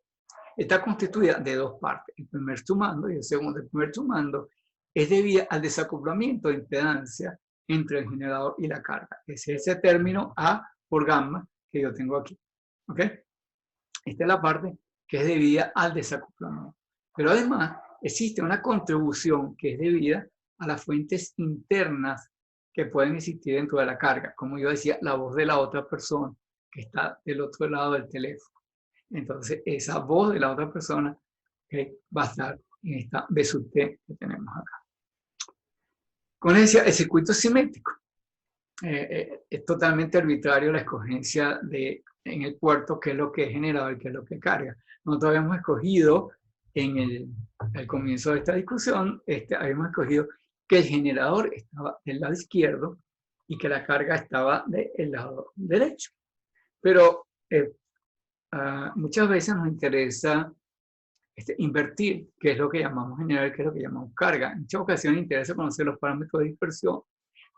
Speaker 1: está constituida de dos partes. El primer sumando y el segundo. El primer sumando es debido al desacoplamiento de impedancia entre el generador y la carga. Ese es ese término A por gamma que yo tengo aquí. ¿Ok? Esta es la parte que es debida al desacoplamiento. Pero además existe una contribución que es debida a las fuentes internas que pueden existir dentro de la carga. Como yo decía, la voz de la otra persona que está del otro lado del teléfono. Entonces, esa voz de la otra persona va a estar en esta B sub T que tenemos acá. Como les decía, el circuito simétrico. Es totalmente arbitrario la escogencia en el puerto qué es lo que es generador y qué es lo que carga. Nosotros habíamos escogido al comienzo de esta discusión, habíamos escogido que el generador estaba del lado izquierdo y que la carga estaba del lado derecho. Pero muchas veces nos interesa invertir, qué es lo que llamamos generador y qué es lo que llamamos carga. En muchas ocasiones interesa conocer los parámetros de dispersión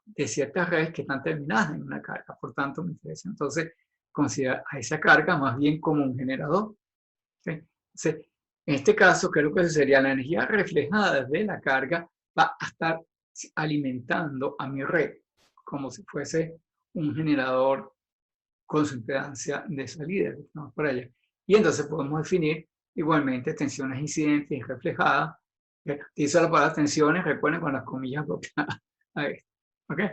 Speaker 1: de ciertas redes que están terminadas en una carga. Por tanto, me interesa entonces considerar a esa carga más bien como un generador. ¿Sí? Entonces, en este caso, creo que sería la energía reflejada de la carga va a estar alimentando a mi red como si fuese un generador con su impedancia de salida. Vamos por allá. Y entonces podemos definir igualmente tensiones incidentes y reflejadas. Utilizo la palabra tensiones, recuerden, con las comillas bloqueadas a esto. ¿Okay?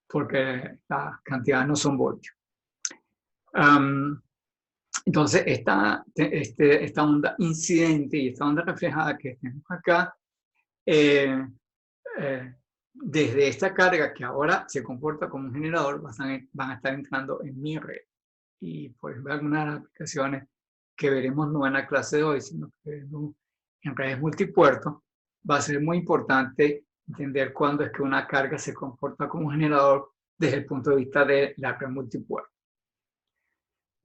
Speaker 1: Porque las cantidades no son voltios. Entonces, esta onda incidente y esta onda reflejada que tenemos acá, desde esta carga que ahora se comporta como un generador, van a estar entrando en mi red. Y por ejemplo, algunas aplicaciones que veremos no en la clase de hoy, sino que veremos en redes multipuertos, va a ser muy importante entender cuándo es que una carga se comporta como un generador desde el punto de vista de la red multipuerto.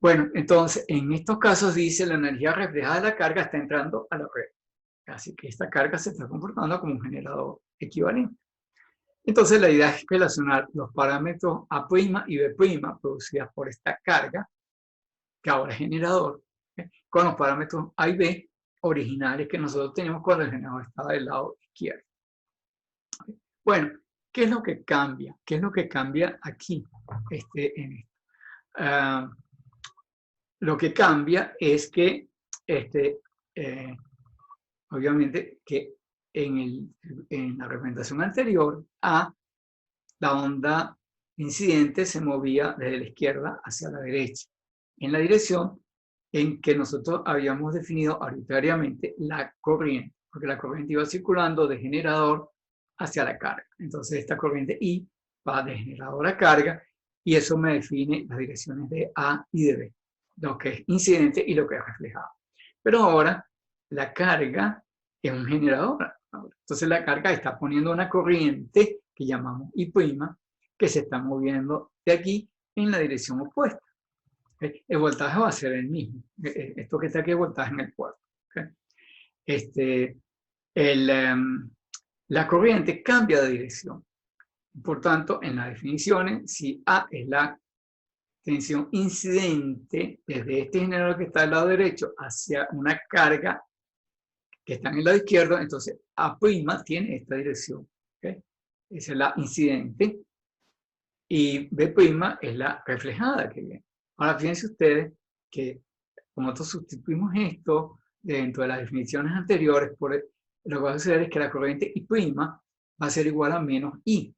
Speaker 1: Bueno, entonces, en estos casos dice la energía reflejada de la carga está entrando a la red. Así que esta carga se está comportando como un generador equivalente. Entonces, la idea es relacionar los parámetros A' y B' producidas por esta carga, que ahora es generador, con los parámetros A y B originales que nosotros tenemos cuando el generador estaba del lado izquierdo. Bueno, ¿qué es lo que cambia? ¿Qué es lo que cambia aquí en esto? Lo que cambia es que, obviamente, que en la representación anterior, la onda incidente se movía desde la izquierda hacia la derecha, en la dirección en que nosotros habíamos definido arbitrariamente la corriente, porque la corriente iba circulando de generador hacia la carga. Entonces, esta corriente I va de generador a carga y eso me define las direcciones de A y de B, lo que es incidente y lo que es reflejado. Pero ahora la carga es un generador. Entonces la carga está poniendo una corriente que llamamos I', que se está moviendo de aquí en la dirección opuesta. El voltaje va a ser el mismo. Esto que está aquí es voltaje en el puerto. La corriente cambia de dirección. Por tanto, en las definiciones, si A es la tensión incidente desde este generador que está del lado derecho hacia una carga que está en el lado izquierdo, entonces A' tiene esta dirección. ¿Okay? Esa es la incidente. Y B' es la reflejada que viene. Ahora, fíjense ustedes que como nosotros sustituimos esto dentro de las definiciones anteriores, lo que va a suceder es que la corriente I' va a ser igual a menos I.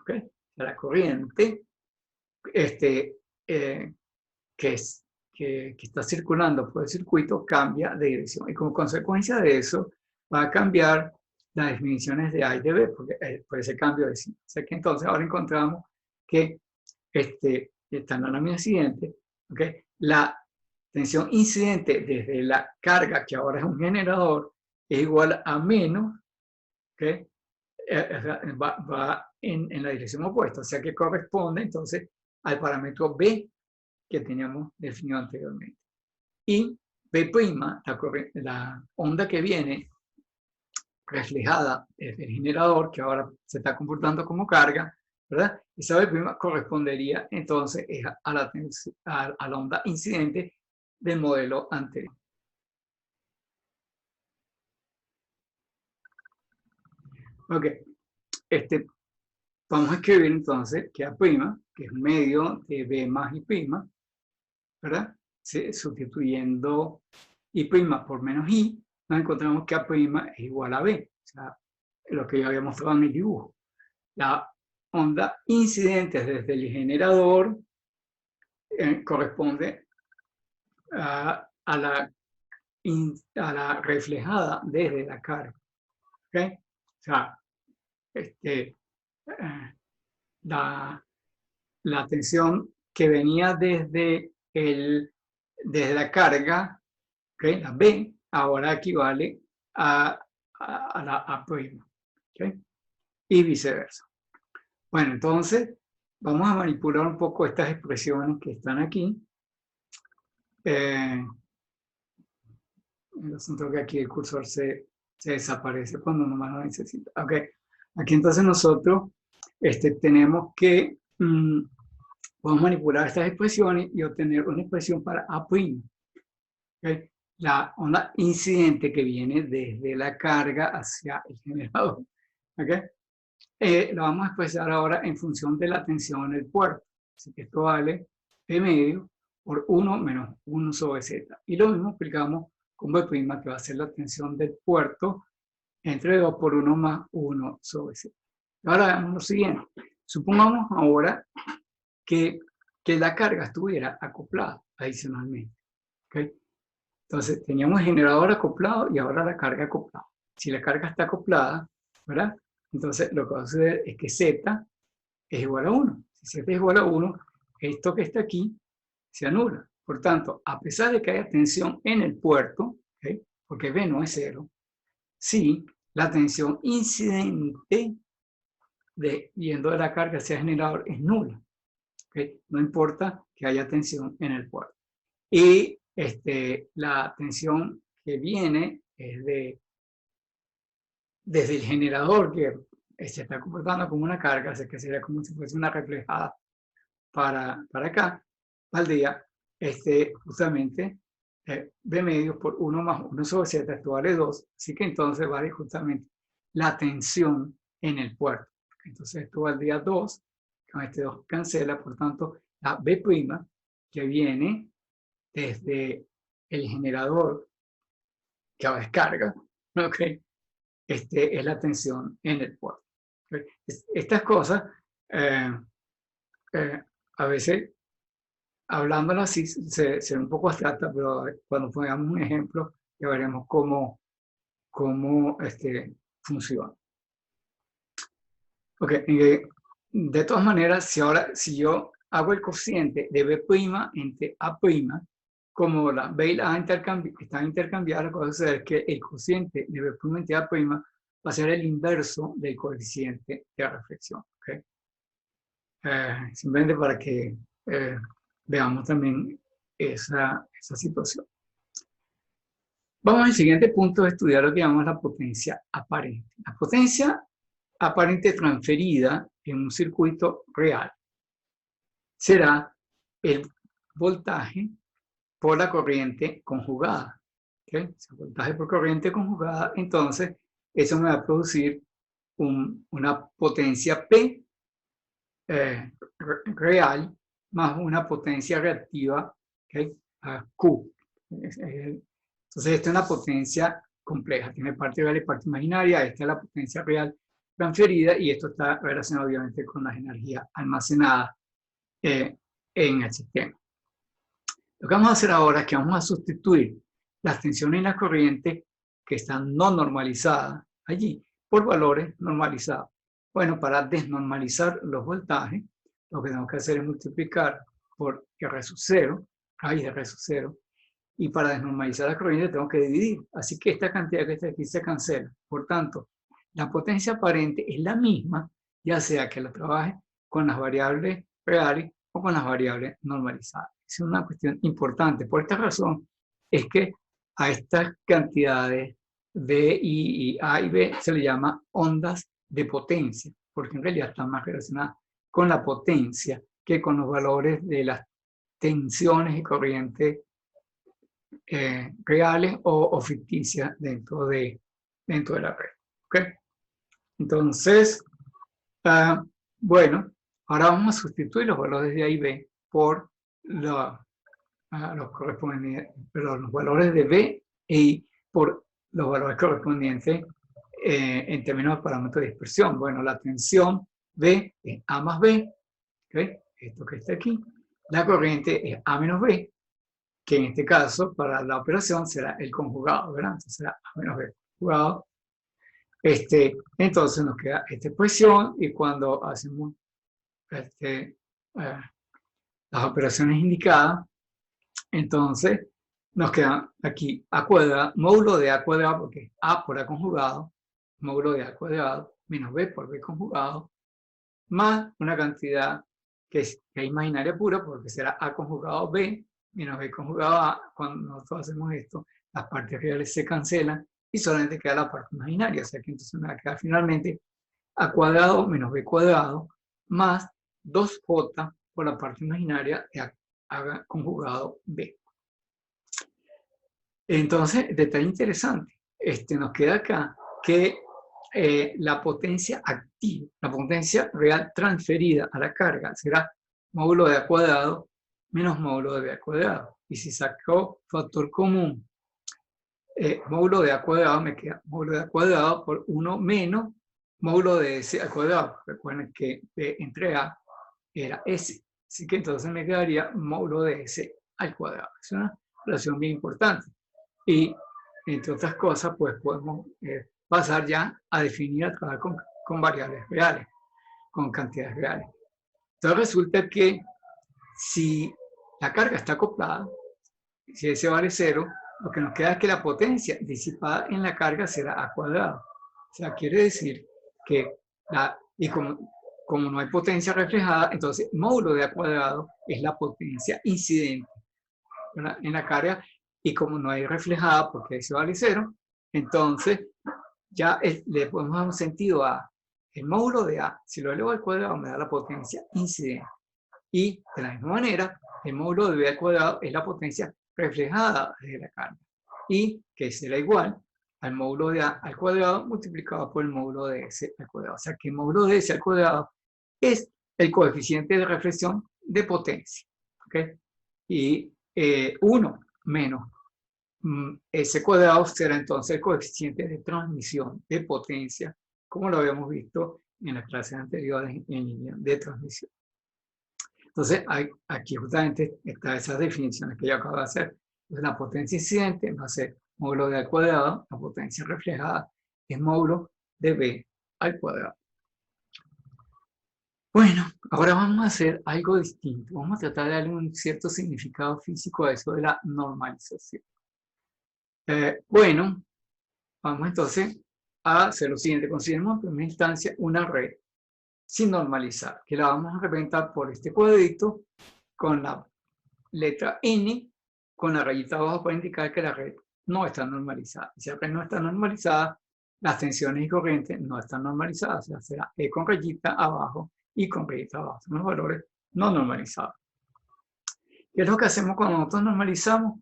Speaker 1: ¿Okay? La corriente que está circulando por el circuito cambia de dirección. Y como consecuencia de eso, va a cambiar las definiciones de A y de B, por ese cambio de signo. O sea que entonces ahora encontramos que está en la lámina siguiente, ¿okay? La tensión incidente desde la carga, que ahora es un generador, es igual a menos, ¿okay? Va en la dirección opuesta, o sea que corresponde entonces al parámetro B que teníamos definido anteriormente. Y B', la onda que viene reflejada desde el generador, que ahora se está comportando como carga, ¿verdad? Esa B' correspondería entonces a la onda incidente del modelo anterior. Ok, vamos a escribir entonces que A', que es un medio de B más I', ¿verdad? Sustituyendo I' por menos I, nos encontramos que A' es igual a B, o sea, lo que yo había mostrado en el dibujo. la onda incidente desde el generador corresponde a la reflejada desde la carga. ¿Okay? O sea, la tensión que venía desde la carga, ¿okay? La B, ahora equivale a la A'. ¿Okay? Y viceversa. Bueno, entonces vamos a manipular un poco estas expresiones que están aquí. El asunto que aquí el cursor se desaparece cuando uno más lo necesita. Ok, aquí entonces nosotros tenemos que podemos manipular estas expresiones y obtener una expresión para A'. ¿Okay? La onda incidente que viene desde la carga hacia el generador. ¿Okay? Lo vamos a expresar ahora en función de la tensión en el puerto. Así que esto vale P medio por 1 menos 1 sobre Z. Y lo mismo aplicamos con B', que va a ser la tensión del puerto entre 2 por 1 más 1 sobre Z. Ahora veamos lo siguiente. Supongamos ahora que la carga estuviera acoplada adicionalmente. ¿Okay? Entonces, teníamos el generador acoplado y ahora la carga acoplada. Si la carga está acoplada, ¿verdad? Entonces, lo que va a suceder es que Z es igual a 1. Si Z es igual a 1, esto que está aquí se anula. Por tanto, a pesar de que haya tensión en el puerto, ¿okay? Porque B no es 0, sí, la tensión incidente yendo de la carga hacia el generador es nula. ¿Okay? No importa que haya tensión en el puerto. Y la tensión que viene es desde el generador, que se está comportando como una carga, así que sería como si fuese una reflejada para acá, valdría justamente B medio por 1 más 1 sobre Z, esto vale 2, así que entonces vale justamente la tensión en el puerto. Entonces esto valdría 2, con este 2 cancela, por tanto la B' que viene desde el generador que ahora es carga, ¿okay? Es la tensión en el puerto. ¿Okay? Estas cosas a veces hablándolo así se ve un poco abstracta, pero cuando pongamos un ejemplo ya veremos cómo funciona. Ok, de todas maneras, si yo hago el cociente de B' entre A', como la B y la A están intercambiadas, lo que va a suceder es que el cociente de B' entre A' va a ser el inverso del coeficiente de reflexión. ¿Okay? Simplemente para que veamos también esa situación. Vamos al siguiente punto de estudiar lo que llamamos la potencia aparente. La potencia aparente transferida en un circuito real será el voltaje por la corriente conjugada. ¿Okay? El voltaje por corriente conjugada, entonces eso me va a producir una potencia P real más una potencia reactiva, ¿okay? Q. Entonces, esta es una potencia compleja, tiene parte real y parte imaginaria. Esta es la potencia real transferida y esto está relacionado obviamente con las energías almacenadas en el sistema. Lo que vamos a hacer ahora es que vamos a sustituir las tensiones y las corrientes que están no normalizadas allí por valores normalizados. Bueno, para desnormalizar los voltajes, lo que tenemos que hacer es multiplicar por R sub 0, raíz de R sub 0, y para desnormalizar la corriente tengo que dividir. Así que esta cantidad que está aquí se cancela. Por tanto, la potencia aparente es la misma, ya sea que la trabaje con las variables reales o con las variables normalizadas. Es una cuestión importante. Por esta razón es que a estas cantidades B y A y B se le llama ondas de potencia, porque en realidad están más relacionadas con la potencia que con los valores de las tensiones y corrientes reales o ficticias dentro de la red. ¿Okay? Entonces, bueno, ahora vamos a sustituir los valores de A y B por los valores de B y por los valores correspondientes en términos de parámetros de dispersión. Bueno, la tensión B es A más B, ¿okay? Esto que está aquí. La corriente es A menos B, que en este caso, para la operación, será el conjugado, ¿verdad? Entonces será A menos B conjugado. Entonces nos queda esta expresión y cuando hacemos las operaciones indicadas, entonces nos queda aquí A cuadrado, módulo de A cuadrado, porque es A por A conjugado, módulo de A cuadrado, menos B por B conjugado, más una cantidad que es imaginaria pura, porque será A conjugado B, menos B conjugado A. Cuando nosotros hacemos esto, las partes reales se cancelan y solamente queda la parte imaginaria. O sea que entonces me va a quedar finalmente A cuadrado menos B cuadrado más 2J por la parte imaginaria de A conjugado B. Entonces, detalle interesante. Nos queda acá que la potencia activa, la potencia real transferida a la carga será módulo de A cuadrado menos módulo de B al cuadrado. Y si saco factor común, módulo de A cuadrado, me queda módulo de A cuadrado por 1 menos módulo de S al cuadrado. Recuerden que B entre A era S. Así que entonces me quedaría módulo de S al cuadrado. Es una relación bien importante. Y entre otras cosas, pues podemos pasar ya a definir, a trabajar con variables reales, con cantidades reales. Entonces resulta que si la carga está acoplada, si S vale 0, lo que nos queda es que la potencia disipada en la carga será A cuadrado. O sea, quiere decir que, como no hay potencia reflejada, entonces módulo de A cuadrado es la potencia incidente en la carga, y como no hay reflejada porque S vale 0, entonces ya le podemos dar un sentido a el módulo de A. Si lo elevo al cuadrado me da la potencia incidente. Y de la misma manera, el módulo de B al cuadrado es la potencia reflejada de la carga. Y que será igual al módulo de A al cuadrado multiplicado por el módulo de S al cuadrado. O sea que el módulo de S al cuadrado es el coeficiente de reflexión de potencia. ¿Okay? Y 1 menos S cuadrado será entonces el coeficiente de transmisión de potencia, como lo habíamos visto en las clases anteriores en línea de transmisión. Entonces, aquí justamente están esas definiciones que yo acabo de hacer. Entonces, la potencia incidente va a ser módulo de A al cuadrado, la potencia reflejada es módulo de B al cuadrado. Bueno, ahora vamos a hacer algo distinto. Vamos a tratar de darle un cierto significado físico a eso de la normalización. Bueno, vamos entonces a hacer lo siguiente. Consideremos en primera instancia una red sin normalizar, que la vamos a representar por este cuadrito con la letra N, con la rayita abajo para indicar que la red no está normalizada. Si la red no está normalizada, las tensiones y corrientes no están normalizadas. O sea, será E con rayita abajo y con rayita abajo. Son los valores no normalizados. ¿Qué es lo que hacemos cuando nosotros normalizamos?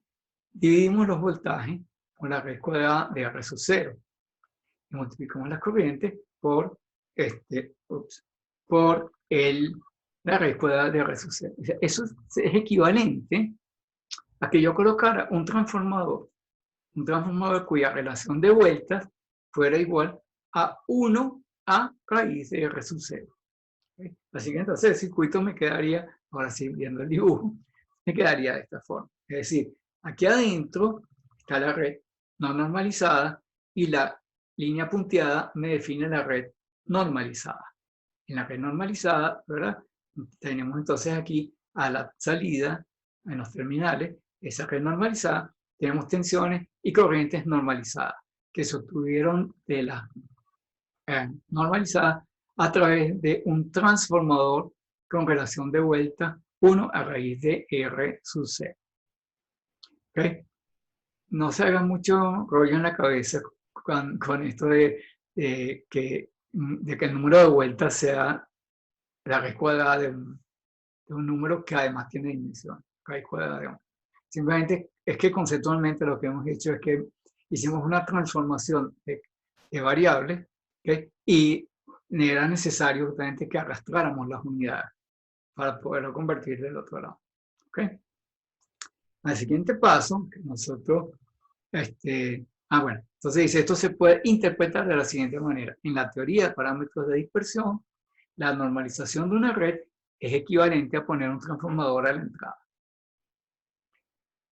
Speaker 1: Dividimos los voltajes por la raíz cuadrada de R sub 0. Y multiplicamos las corrientes por, la raíz cuadrada de R sub 0. Eso es equivalente a que yo colocara un transformador cuya relación de vueltas fuera igual a 1 a raíz de R sub 0. ¿Okay? Así que entonces el circuito me quedaría, ahora sí viendo el dibujo, me quedaría de esta forma. Es decir, aquí adentro está la red no normalizada y la línea punteada me define la red normalizada. En la red normalizada, ¿verdad? Tenemos entonces aquí a la salida, en los terminales, esa red normalizada, tenemos tensiones y corrientes normalizadas que se obtuvieron de la normalizada a través de un transformador con relación de vuelta 1 a raíz de R sub 0. ¿Okay? No se haga mucho rollo en la cabeza con esto de que el número de vueltas sea la raíz cuadrada de un número que además tiene dimensión. Raíz cuadrada de 1. Simplemente es que conceptualmente lo que hemos hecho es que hicimos una transformación de variables, ¿okay? Y era necesario justamente que arrastráramos las unidades para poderlo convertir del otro lado. ¿Okay? Al siguiente paso, que nosotros, bueno, entonces dice, esto se puede interpretar de la siguiente manera. En la teoría de parámetros de dispersión, la normalización de una red es equivalente a poner un transformador a la entrada.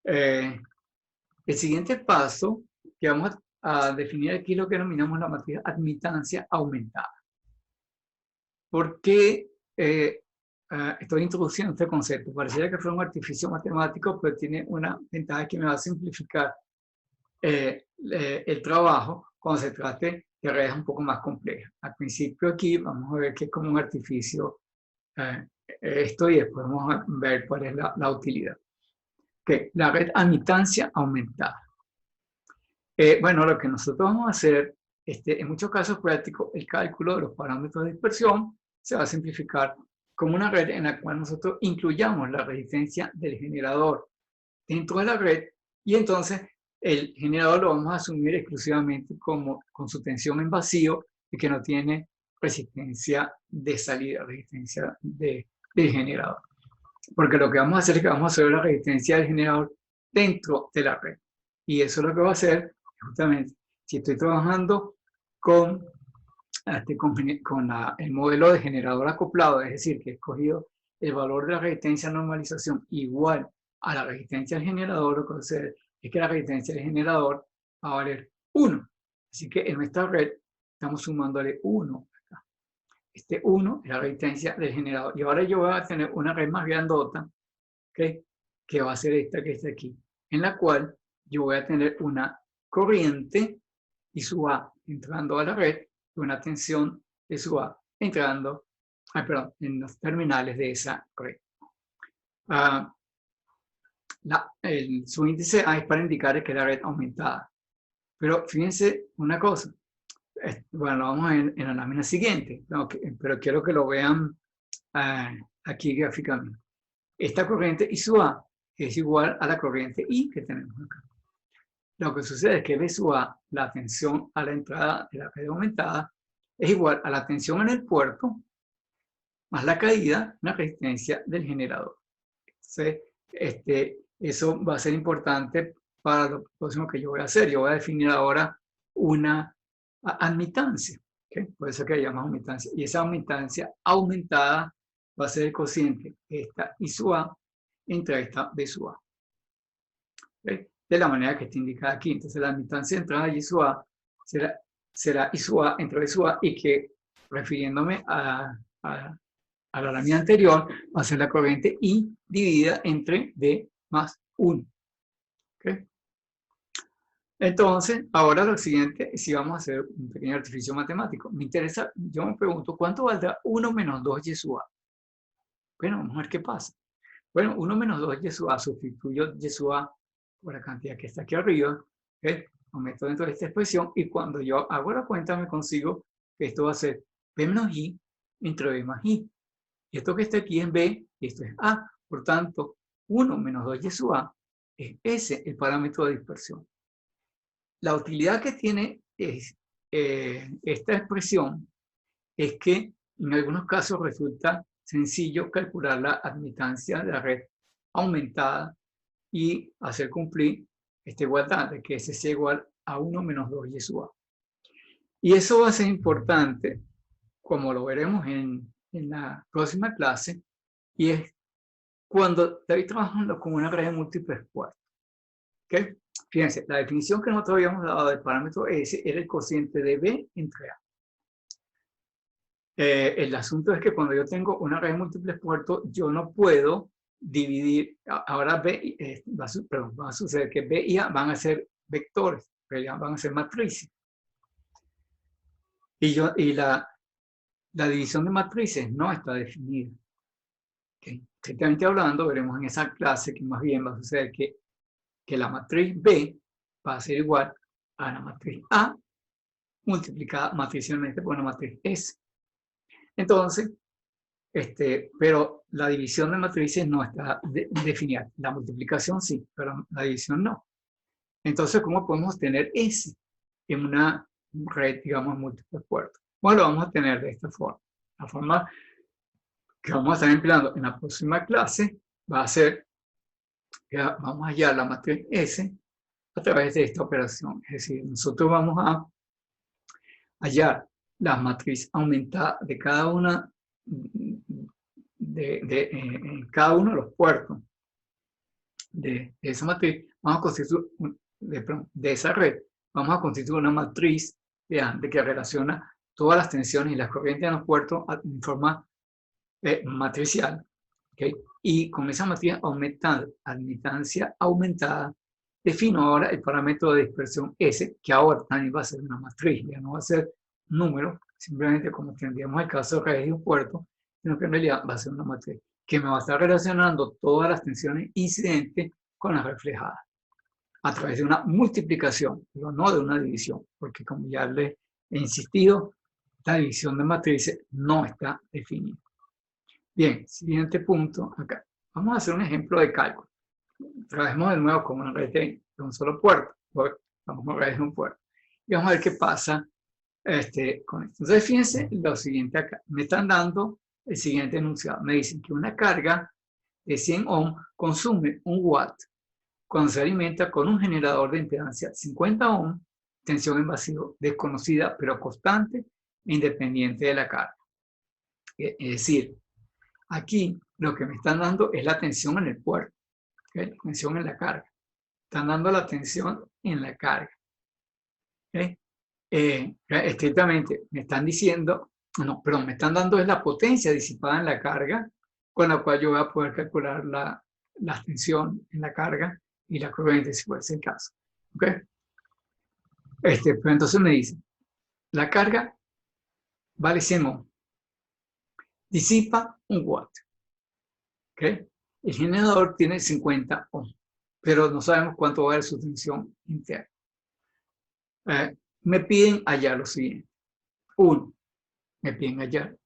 Speaker 1: El siguiente paso que vamos a definir aquí es lo que denominamos la matriz admitancia aumentada. ¿Por qué estoy introduciendo este concepto? Pareciera que fuera un artificio matemático, pero tiene una ventaja que me va a simplificar el trabajo cuando se trate de redes un poco más complejas. Al principio aquí vamos a ver que es como un artificio esto, y después vamos a ver cuál es la utilidad. Okay, la red admitancia aumentada. Bueno, lo que nosotros vamos a hacer, en muchos casos prácticos, el cálculo de los parámetros de dispersión se va a simplificar como una red en la cual nosotros incluyamos la resistencia del generador dentro de la red, y entonces el generador lo vamos a asumir exclusivamente como con su tensión en vacío y que no tiene resistencia de salida, resistencia del generador. Porque lo que vamos a hacer es que vamos a hacer la resistencia del generador dentro de la red. Y eso es lo que va a hacer justamente si estoy trabajando con el modelo de generador acoplado, es decir, que he escogido el valor de la resistencia de normalización igual a la resistencia del generador. Lo que va a hacer es que la resistencia del generador va a valer 1. Así que en nuestra red estamos sumándole 1. Este 1 es la resistencia del generador. Y ahora yo voy a tener una red más grandota, ¿okay? Que va a ser esta que está aquí, en la cual yo voy a tener una corriente I sub A entrando a la red y una tensión de sub A entrando, en los terminales de esa red. Su índice A es para indicar que la red aumentada. Pero fíjense una cosa. Bueno, lo vamos en la lámina siguiente, pero quiero que lo vean aquí gráficamente. Esta corriente I sub A es igual a la corriente I que tenemos acá. Lo que sucede es que B sub A, la tensión a la entrada de la red aumentada, es igual a la tensión en el puerto más la caída, la resistencia del generador. Entonces, eso va a ser importante para lo próximo que yo voy a hacer. Yo voy a definir ahora una admitancia. ¿Okay? Puede ser que haya más admitancia. Y esa admitancia aumentada va a ser el cociente, esta I sub A entre esta B sub A. ¿Okay? De la manera que está indicada aquí. Entonces la admitancia de entrada de I sub A será I sub A entre B sub A, y que, refiriéndome a la lámina anterior, va a ser la corriente I dividida entre B más 1. ¿Okay? Entonces, ahora lo siguiente, si vamos a hacer un pequeño artificio matemático, me interesa, yo me pregunto, ¿cuánto valdrá 1 menos 2 Y sub A? Bueno, vamos a ver qué pasa. Bueno, 1 menos 2 Y sub A, sustituyo Y sub A por la cantidad que está aquí arriba, ¿okay? Lo meto dentro de esta expresión, y cuando yo hago la cuenta me consigo que esto va a ser B menos I entre B más I. Y esto que está aquí es B y esto es A. Por tanto, 1 menos 2 Y sub A es ese el parámetro de dispersión. La utilidad que tiene esta expresión es que en algunos casos resulta sencillo calcular la admitancia de la red aumentada y hacer cumplir esta igualdad de que S sea igual a 1 menos 2 Y sub A. Y eso va a ser importante, como lo veremos en la próxima clase, y es cuando estoy trabajando con una red de múltiples puertos. ¿Okay? Fíjense, la definición que nosotros habíamos dado del parámetro S era el cociente de B entre A. El asunto es que cuando yo tengo una red de múltiples puertos, yo no puedo dividir. Ahora va a suceder que B y A van a ser vectores, van a ser matrices. Y la división de matrices no está definida. ¿Okay? Estrictamente hablando, veremos en esa clase que más bien va a suceder que la matriz B va a ser igual a la matriz A multiplicada matricialmente por la matriz S. Entonces, pero la división de matrices no está definida. La multiplicación sí, pero la división no. Entonces, ¿cómo podemos tener S en una red, digamos, múltiples puertos? Bueno, lo vamos a tener de esta forma. La forma que vamos a estar empleando en la próxima clase va a ser que vamos a hallar la matriz S a través de esta operación. Es decir, nosotros vamos a hallar la matriz aumentada de cada una en cada uno de los puertos de esa matriz, vamos a constituir, de esa red, vamos a constituir una matriz de que relaciona todas las tensiones y las corrientes en los puertos en forma matricial. ¿Okay? Y con esa matriz admitancia aumentada, defino ahora el parámetro de dispersión S, que ahora también va a ser una matriz, ya no va a ser un número, simplemente como tendríamos el caso de redes de un puerto, sino que en realidad va a ser una matriz que me va a estar relacionando todas las tensiones incidentes con las reflejadas a través de una multiplicación, pero no de una división, porque como ya le he insistido, la división de matrices no está definida. Bien, siguiente punto acá. Vamos a hacer un ejemplo de cálculo. Trabajemos de nuevo con una red de un solo puerto. Vamos a red de un puerto. Y vamos a ver qué pasa con esto. Entonces, fíjense lo siguiente acá. Me están dando el siguiente enunciado. Me dicen que una carga de 100 ohm consume 1 watt cuando se alimenta con un generador de impedancia 50 ohm, tensión en vacío desconocida pero constante e independiente de la carga. Es decir, aquí lo que me están dando es la tensión en el puerto, ¿okay? La tensión en la carga. Están dando la tensión en la carga. ¿Okay? Estrictamente me están diciendo, no, perdón, me están dando es la potencia disipada en la carga, con la cual yo voy a poder calcular la tensión en la carga y la corriente, si fuese el caso. ¿Okay? Pero entonces me dice, la carga vale 100 ohm, disipa 1 watt. ¿Okay? El generador tiene 50 ohm, pero no sabemos cuánto va a ser su tensión interna. Me piden hallar lo siguiente. 1, me piden hallar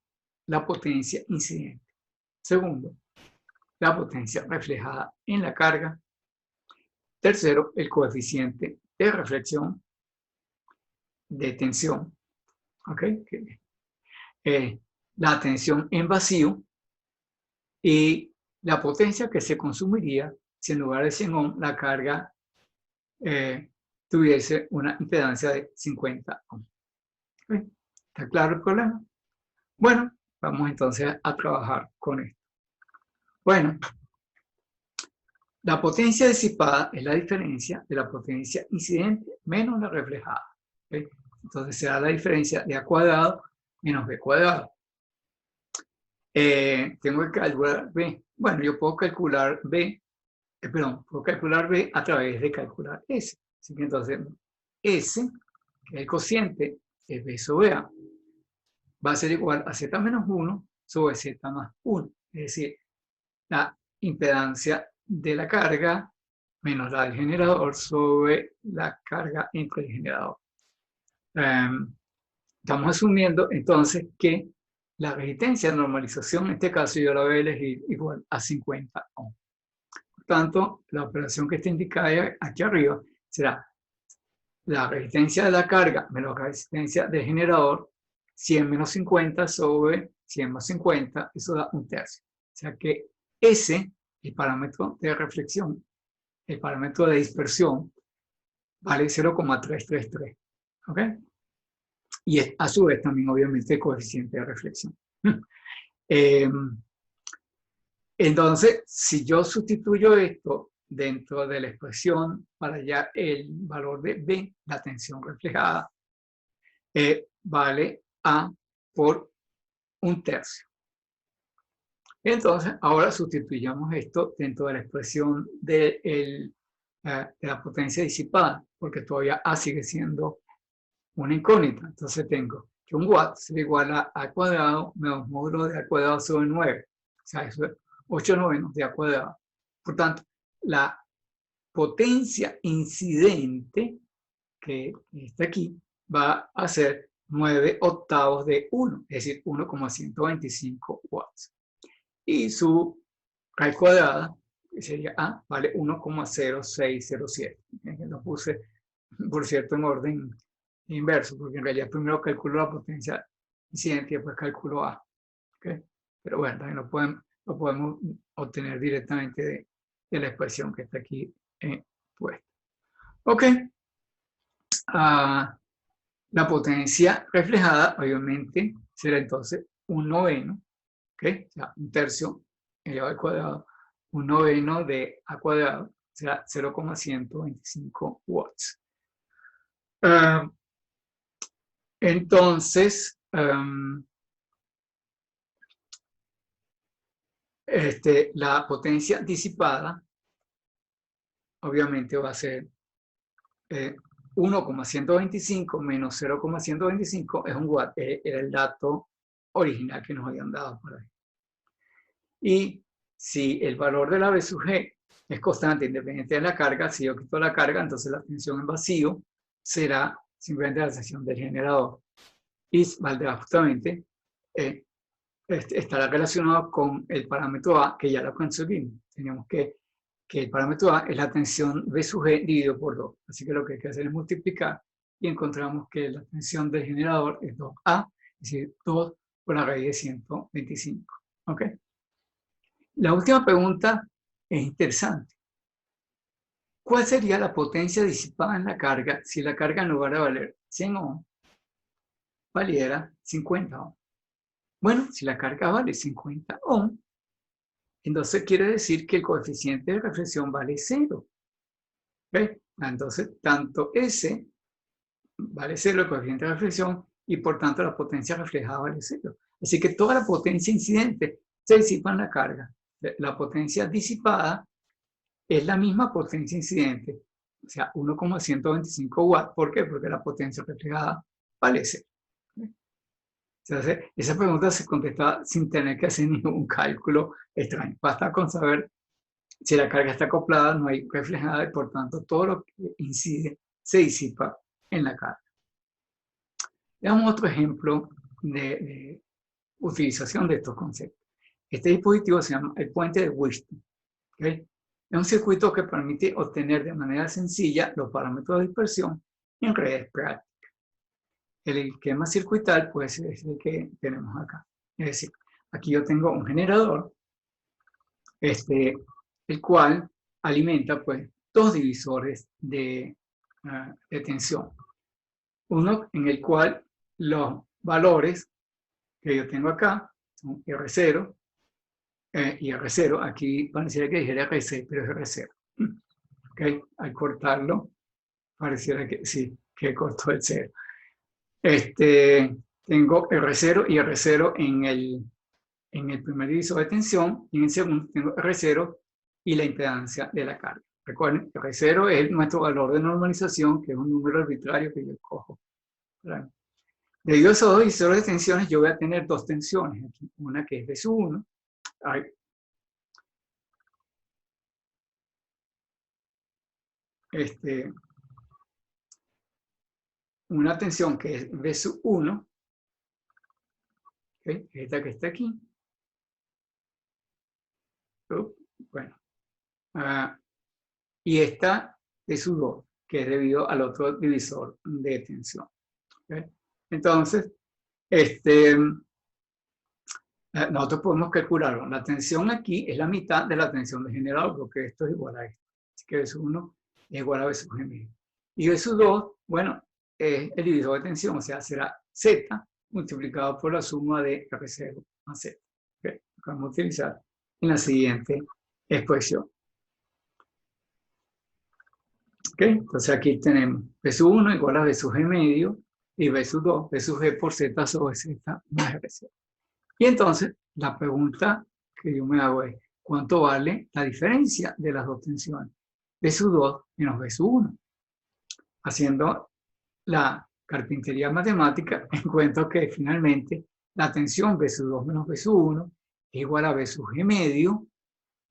Speaker 1: la potencia incidente. Segundo, la potencia reflejada en la carga. Tercero, el coeficiente de reflexión de tensión. ¿Okay? La tensión en vacío y la potencia que se consumiría si en lugar de 100 ohm la carga tuviese una impedancia de 50 ohm. ¿Okay? ¿Está claro el problema? Bueno, vamos entonces a trabajar con esto. Bueno, la potencia disipada es la diferencia de la potencia incidente menos la reflejada. ¿Okay? Entonces será la diferencia de A cuadrado menos B cuadrado. Tengo que calcular B. Bueno, yo puedo calcular B, puedo calcular B a través de calcular S. Así que entonces S, que es el cociente de B sobre A, va a ser igual a Z menos 1 sobre Z más 1. Es decir, la impedancia de la carga menos la del generador sobre la carga entre el generador. Estamos asumiendo entonces que la resistencia de normalización, en este caso yo la voy a elegir igual a 50 ohm. Por tanto, la operación que está indicada aquí arriba será la resistencia de la carga menos la resistencia del generador, 100 menos 50 sobre 100 más 50, eso da 1/3. O sea que S, el parámetro de reflexión, el parámetro de dispersión, vale 0,333. ¿Ok? Y es, a su vez también obviamente el coeficiente de reflexión. Entonces, si yo sustituyo esto dentro de la expresión para hallar el valor de B, la tensión reflejada, vale A por 1/3. Entonces, ahora sustituyamos esto dentro de la expresión de la potencia disipada, porque todavía A sigue siendo una incógnita. Entonces tengo que 1 watt será igual a A cuadrado menos módulo de A cuadrado sobre 9. O sea, eso es 8 novenos de A cuadrado. Por tanto, la potencia incidente que está aquí va a ser 9 octavos de 1, es decir, 1,125 watts. Y su raíz cuadrada, que sería A, vale 1,0607. Lo puse, por cierto, en orden inverso, porque en realidad primero calculo la potencia incidente y después calculo A. ¿Okay? Pero bueno, también lo podemos obtener directamente de la expresión que está aquí puesta. Ok. La potencia reflejada, obviamente, será entonces 1 noveno O sea, un tercio elevado al cuadrado, un noveno de a cuadrado, será 0,125 watts. Entonces, la potencia disipada obviamente va a ser 1,125 menos 0,125 es un watt, era el dato original que nos habían dado por ahí. Y si el valor de la V sub G es constante independiente de la carga, si yo quito la carga, entonces la tensión en vacío será simplemente la tensión del generador. Y valdrá justamente, estará relacionado con el parámetro A, que ya lo conseguimos. Tenemos que el parámetro A es la tensión V sub G dividido por 2. Así que lo que hay que hacer es multiplicar y encontramos que la tensión del generador es 2A, es decir, 2 por la raíz de 125. ¿Ok? La última pregunta es interesante. ¿Cuál sería la potencia disipada en la carga si la carga en lugar de valer 100 ohms valiera 50 ohms? Bueno, si la carga vale 50 ohms, entonces quiere decir que el coeficiente de reflexión vale 0. ¿Ves? Entonces, tanto S vale 0 el coeficiente de reflexión y por tanto la potencia reflejada vale 0. Así que toda la potencia incidente se disipa en la carga. La potencia disipada es la misma potencia incidente, o sea, 1,125 watts. ¿Por qué? Porque la potencia reflejada vale 0. Entonces, esa pregunta se contesta sin tener que hacer ningún cálculo extraño. Basta con saber si la carga está acoplada, no hay reflejada y por tanto todo lo que incide se disipa en la carga. Veamos otro ejemplo de utilización de estos conceptos. Este dispositivo se llama el puente de Wheatstone. ¿Okay? Es un circuito que permite obtener de manera sencilla los parámetros de dispersión en redes prácticas. El esquema circuital pues, es el que tenemos acá. Es decir, aquí yo tengo un generador, el cual alimenta pues, dos divisores de tensión. Uno en el cual los valores que yo tengo acá son R0 y R0. Aquí pareciera que dijera R6, pero es R0. ¿Okay? Al cortarlo, pareciera que sí, que cortó el 0. Tengo R0 y R0 en el primer divisor de tensión y en el segundo tengo R0 y la impedancia de la carga. Recuerden, R0 es nuestro valor de normalización, que es un número arbitrario que yo escojo. Debido a esos dos divisores de tensiones, yo voy a tener dos tensiones aquí. Una que es V sub 1. Una tensión que es V sub 1, ¿okay? Esta que está aquí. Bueno. Y esta V sub 2, que es debido al otro divisor de tensión. ¿Okay? Entonces, nosotros podemos calcularlo. La tensión aquí es la mitad de la tensión del generador, porque esto es igual a esto. Así que V sub 1 es igual a V sub G medio. Y V sub 2, bueno, es el divisor de tensión, o sea, será Z multiplicado por la suma de R0 más Z. ¿Okay? Lo que vamos a utilizar en la siguiente expresión. ¿Okay? Entonces aquí tenemos V sub 1 igual a V sub G medio y V sub 2, V sub G por Z sobre Z más R0. Y entonces la pregunta que yo me hago es, ¿cuánto vale la diferencia de las dos tensiones? V sub 2 menos V sub 1. Haciendo la carpintería matemática, encuentro que finalmente la tensión V sub 2 menos V sub 1 es igual a V sub G medio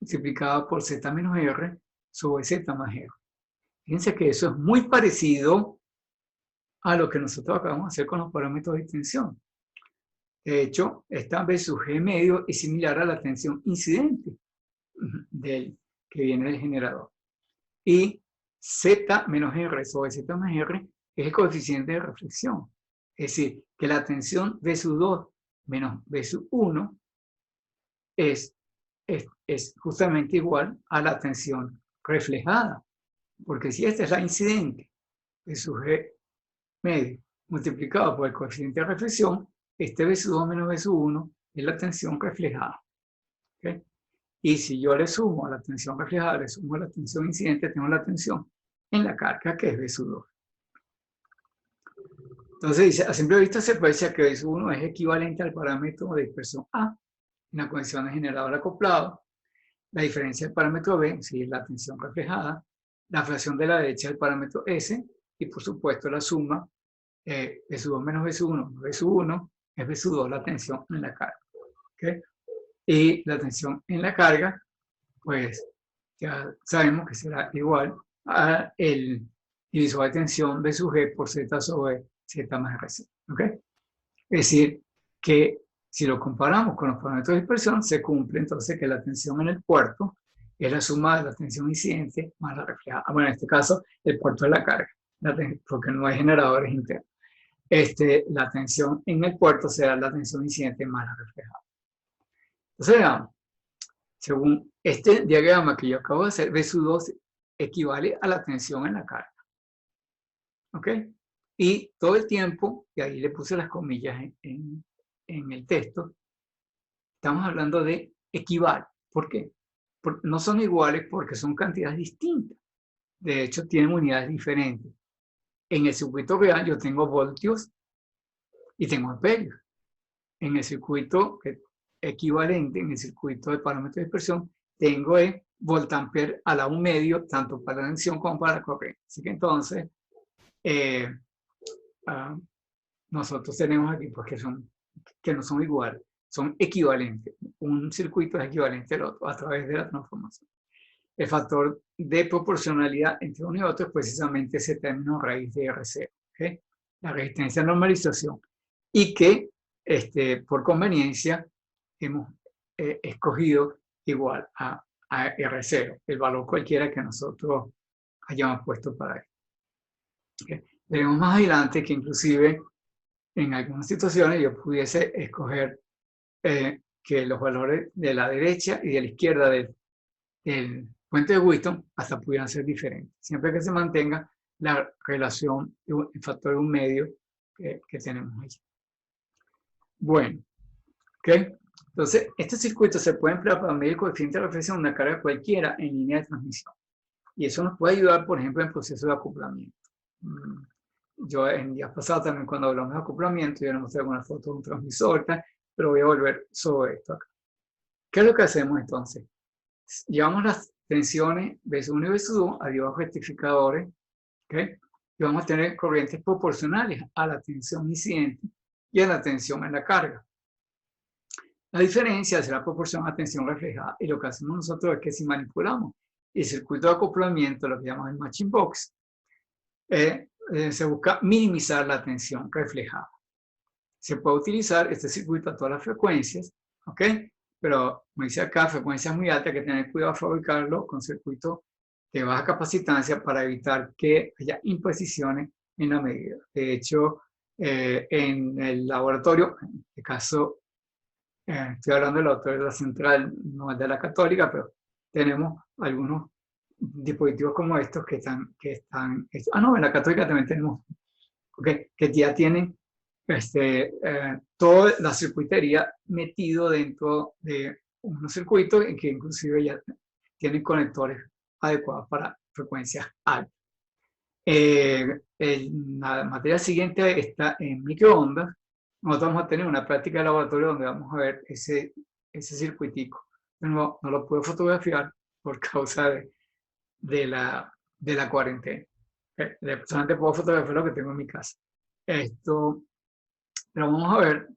Speaker 1: multiplicado por Z menos R sobre Z más R. Fíjense que eso es muy parecido a lo que nosotros acabamos de hacer con los parámetros de tensión. De hecho, esta V sub G medio es similar a la tensión incidente que viene del generador. Y Z menos R sobre Z más R es el coeficiente de reflexión. Es decir, que la tensión V sub 2 menos V sub 1 es justamente igual a la tensión reflejada. Porque si esta es la incidente, V sub G medio multiplicado por el coeficiente de reflexión, este V sub 2 menos V sub 1 es la tensión reflejada. ¿Okay? Y si yo le sumo a la tensión reflejada, le sumo a la tensión incidente, tengo la tensión en la carga, que es V sub 2. Entonces dice, a simple vista se puede decir que V sub 1 es equivalente al parámetro de dispersión A en la condición de generador acoplado. La diferencia del parámetro B, si es la tensión reflejada, la fracción de la derecha del parámetro S, y por supuesto la suma V sub 2 menos V sub 1. V sub 1 es V sub 2 la tensión en la carga. ¿Okay? Y la tensión en la carga, pues ya sabemos que será igual a el divisor de tensión V sub G por Z sobre Z más RC. ¿Okay? Es decir, que si lo comparamos con los parámetros de dispersión, se cumple entonces que la tensión en el puerto es la suma de la tensión incidente más la reflejada. Bueno, en este caso, el puerto es la carga, porque no hay generadores internos. La tensión en el puerto será la tensión incidente más la reflejada. Entonces, veamos, según este diagrama que yo acabo de hacer, V sub 2 equivale a la tensión en la carga. ¿Ok? Y todo el tiempo, y ahí le puse las comillas en el texto, estamos hablando de equivale. ¿Por qué? Porque no son iguales porque son cantidades distintas. De hecho, tienen unidades diferentes. En el circuito real yo tengo voltios y tengo amperios. En el circuito equivalente, en el circuito de parámetro de dispersión, tengo voltampere a la 1 medio, tanto para la tensión como para la corriente. Así que entonces, nosotros tenemos aquí pues, que no son iguales, son equivalentes. Un circuito es equivalente al otro a través de la transformación. El factor de proporcionalidad entre uno y otro es precisamente ese término raíz de R0, ¿okay? La resistencia a normalización. Y que por conveniencia hemos escogido igual a R0, el valor cualquiera que nosotros hayamos puesto para él. ¿Okay? Veremos más adelante que inclusive en algunas situaciones yo pudiese escoger que los valores de la derecha y de la izquierda del puente de Wheaton hasta pudieran ser diferentes, siempre que se mantenga la relación, el factor de un medio que tenemos allí. Bueno, ¿ok? Entonces, este circuito se puede emplear para medir el coeficiente de reflexión de una carga cualquiera en línea de transmisión. Y eso nos puede ayudar, por ejemplo, en procesos de acoplamiento. Yo en días pasados también cuando hablamos de acoplamiento, yo les mostré algunas fotos de un transmisor, pero voy a volver sobre esto acá. ¿Qué es lo que hacemos entonces? Llevamos las tensiones V1 y V2 a diversos rectificadores, ¿okay? Y vamos a tener corrientes proporcionales a la tensión incidente y a la tensión en la carga. La diferencia será proporcional a la tensión reflejada, y lo que hacemos nosotros es que si manipulamos el circuito de acoplamiento, lo que llamamos el matching box, se busca minimizar la tensión reflejada. Se puede utilizar este circuito a todas las frecuencias, ¿ok? Pero, como dice acá, frecuencias muy altas, hay que tener cuidado de fabricarlo con circuitos de baja capacitancia para evitar que haya imprecisiones en la medida. De hecho, en el laboratorio, en este caso, estoy hablando del laboratorio de la central, no es de la católica, pero tenemos algunos dispositivos como estos que están no, en la católica también tenemos, ¿okay? Que ya tienen toda la circuitería metido dentro de unos circuitos en que inclusive ya tienen conectores adecuados para frecuencias altas. La materia siguiente está en microondas. Nosotros vamos a tener una práctica de laboratorio donde vamos a ver ese circuitico. No lo puedo fotografiar por causa de la cuarentena. Solamente puedo fotografiar lo que tengo en mi casa. Pero vamos a ver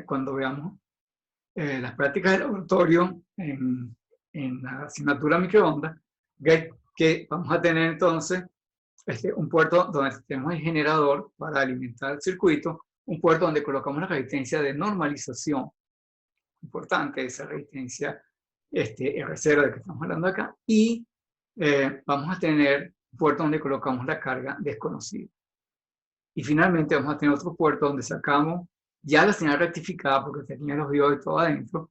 Speaker 1: cuando veamos las prácticas de laboratorio en la asignatura microondas, que vamos a tener entonces un puerto donde tenemos el generador para alimentar el circuito, un puerto donde colocamos la resistencia de normalización, importante esa resistencia R0 de que estamos hablando acá, y vamos a tener un puerto donde colocamos la carga desconocida. Y finalmente vamos a tener otro puerto donde sacamos ya la señal rectificada, porque tenía los diodos y todo adentro,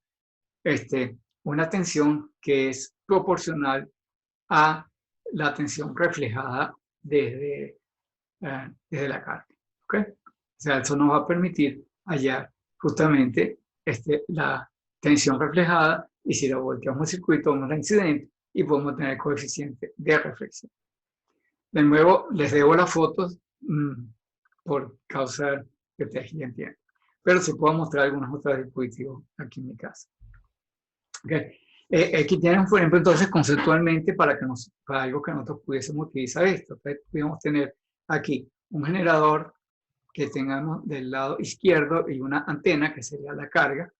Speaker 1: una tensión que es proporcional a la tensión reflejada desde la carga. ¿Okay? O sea, eso nos va a permitir hallar justamente la tensión reflejada, y si lo volteamos el circuito, vemos la incidente y podemos tener el coeficiente de reflexión. De nuevo, les debo las fotos por causa que ustedes ya entienden. Pero se puedo mostrar algunos otros dispositivos aquí en mi casa. Okay. Aquí tienen, por ejemplo, entonces conceptualmente para algo que nosotros pudiésemos utilizar esto. Entonces, podemos tener aquí un generador que tengamos del lado izquierdo y una antena que sería la carga.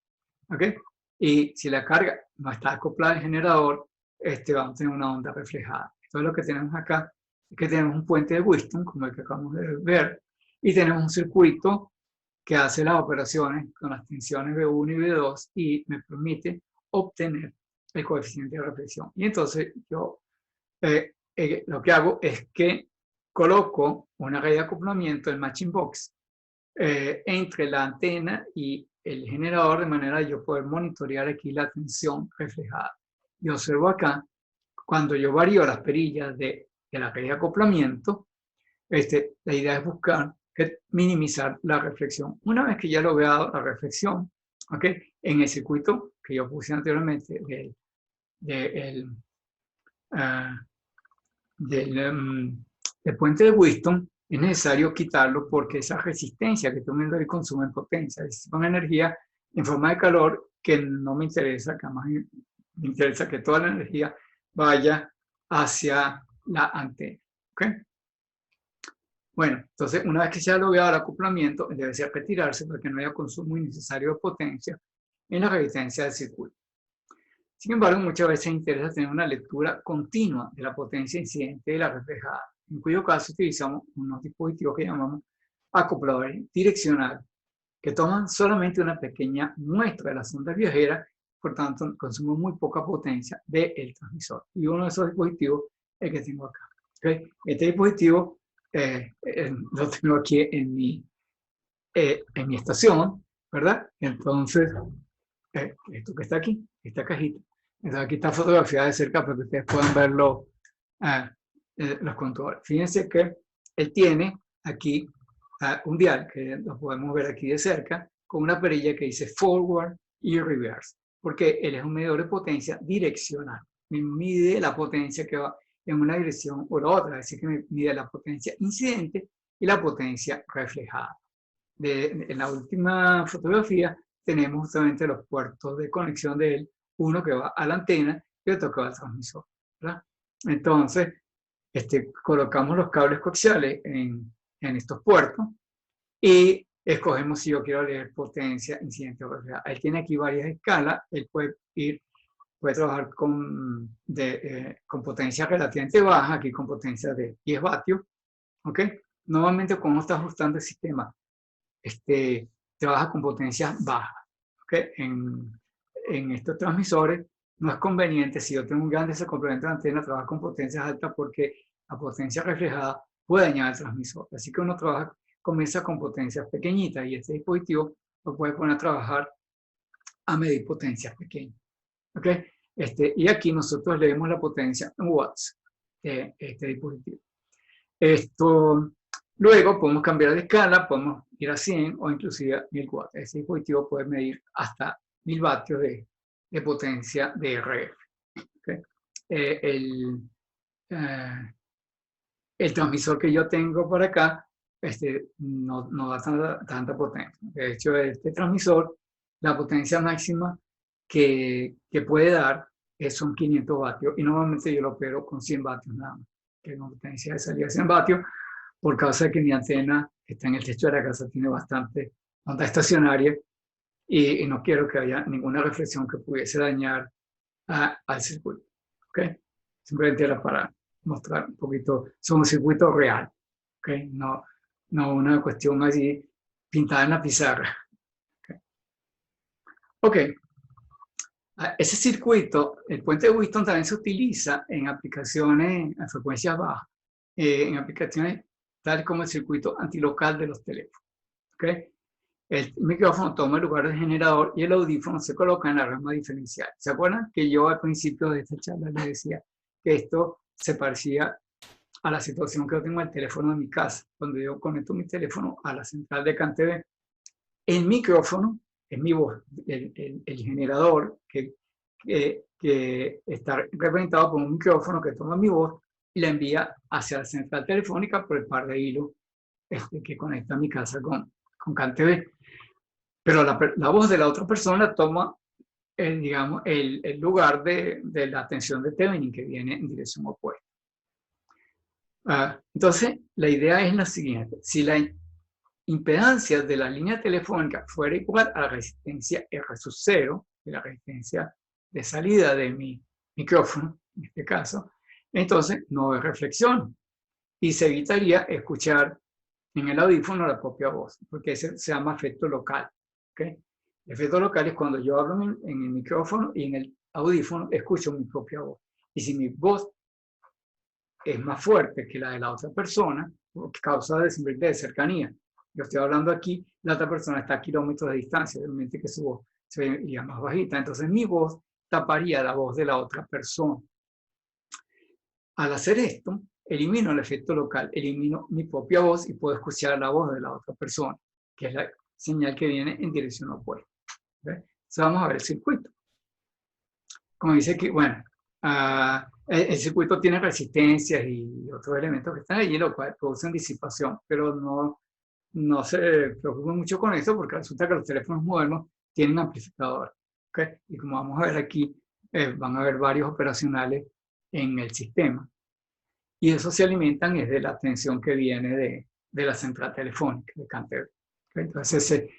Speaker 1: ¿Okay? Y si la carga no está acoplada al generador, vamos a tener una onda reflejada. Entonces lo que tenemos acá es que tenemos un puente de Wheatstone, como el que acabamos de ver, y tenemos un circuito que hace las operaciones con las tensiones B1 y B2 y me permite obtener el coeficiente de reflexión. Y entonces yo lo que hago es que coloco una red de acoplamiento, el matching box, entre la antena y el generador, de manera de yo poder monitorear aquí la tensión reflejada. Y observo acá, cuando yo varío las perillas de la red de acoplamiento, la idea es buscar minimizar la reflexión. Una vez que ya he logrado la reflexión, ¿okay? En el circuito que yo puse anteriormente del puente de Wheatstone, es necesario quitarlo porque esa resistencia que estoy viendo el consumo en potencia, es una energía en forma de calor que no me interesa, que más me interesa que toda la energía vaya hacia la antena. ¿Okay? Bueno, entonces una vez que se ha logrado el acoplamiento, debe ser retirarse para que no haya consumo innecesario de potencia en la resistencia del circuito. Sin embargo, muchas veces interesa tener una lectura continua de la potencia incidente y la reflejada, en cuyo caso utilizamos unos dispositivos que llamamos acopladores direccionales, que toman solamente una pequeña muestra de las ondas viajeras, por tanto consumen muy poca potencia del transmisor. Y uno de esos dispositivos es el que tengo acá. ¿Okay? Este dispositivo lo tengo aquí en mi estación, ¿verdad? Entonces, esto que está aquí, esta cajita. Entonces aquí está fotografiada de cerca para que ustedes puedan ver los controles. Fíjense que él tiene aquí un dial, que lo podemos ver aquí de cerca, con una perilla que dice forward y reverse, porque él es un medidor de potencia direccional. Me mide la potencia que va en una dirección o la otra, es decir, que me mide la potencia incidente y la potencia reflejada. En la última fotografía tenemos justamente los puertos de conexión de él, uno que va a la antena y otro que va al transmisor, ¿verdad? Entonces, colocamos los cables coaxiales en estos puertos y escogemos si yo quiero leer potencia incidente o reflejada. Él tiene aquí varias escalas, él puede trabajar con potencia relativamente baja, aquí con potencia de 10 vatios, ¿ok? Normalmente cuando uno está ajustando el sistema, trabaja con potencias bajas, ¿ok? En estos transmisores no es conveniente, si yo tengo un gran desacoplamiento de antena, trabajar con potencias altas porque la potencia reflejada puede dañar el transmisor. Así que uno comienza con potencias pequeñitas y este dispositivo lo puede poner a trabajar a medir potencias pequeñas. ¿Okay? Y aquí nosotros leemos la potencia en watts de este dispositivo. Luego podemos cambiar de escala, podemos ir a 100 o inclusive a 1000 watts. Este dispositivo puede medir hasta 1000 vatios de potencia de RF. ¿Okay? El transmisor que yo tengo por acá no da tanta potencia. De hecho, este transmisor, la potencia máxima que puede dar son 500 vatios y normalmente yo lo opero con 100 vatios nada más, que la potencia de salida de 100 vatios, por causa de que mi antena que está en el techo de la casa tiene bastante onda estacionaria y no quiero que haya ninguna reflexión que pudiese dañar al circuito. ¿Okay? Simplemente era para mostrar un poquito, es un circuito real, ¿okay? No una cuestión así pintada en la pizarra. Ok. Ese circuito, el puente de Wheatstone también se utiliza en aplicaciones a frecuencias bajas, en aplicaciones tales como el circuito antilocal de los teléfonos. ¿Okay? El micrófono toma el lugar del generador y el audífono se coloca en la rama diferencial. ¿Se acuerdan que yo al principio de esta charla les decía que esto se parecía a la situación que yo tengo en el teléfono de mi casa? Cuando yo conecto mi teléfono a la central de CanTV, el micrófono es mi voz, el generador que está representado por un micrófono que toma mi voz y la envía hacia la central telefónica por el par de hilos que conecta mi casa con CanTV. Pero la voz de la otra persona toma digamos, el lugar de la tensión de Thevenin que viene en dirección opuesta. Entonces, la idea es la siguiente. Si la impedancia de la línea telefónica fuera igual a la resistencia R sub 0, de la resistencia de salida de mi micrófono, en este caso, entonces no hay reflexión y se evitaría escuchar en el audífono la propia voz, porque ese se llama efecto local. ¿Okay? El efecto local es cuando yo hablo en el micrófono y en el audífono escucho mi propia voz. Y si mi voz es más fuerte que la de la otra persona, por causa de cercanía, yo estoy hablando aquí, la otra persona está a kilómetros de distancia, obviamente que su voz se vería más bajita, entonces mi voz taparía la voz de la otra persona. Al hacer esto, elimino el efecto local, elimino mi propia voz y puedo escuchar la voz de la otra persona, que es la señal que viene en dirección opuesta. ¿Okay? Entonces vamos a ver el circuito. Como dice aquí, bueno, el circuito tiene resistencias y otros elementos que están allí, lo cual producen disipación, pero no se preocupen mucho con eso porque resulta que los teléfonos modernos tienen amplificador. ¿Okay? Y como vamos a ver aquí, van a haber varios operacionales en el sistema. Y eso se alimentan es de la tensión que viene de la central telefónica de CanTV. ¿Okay? Entonces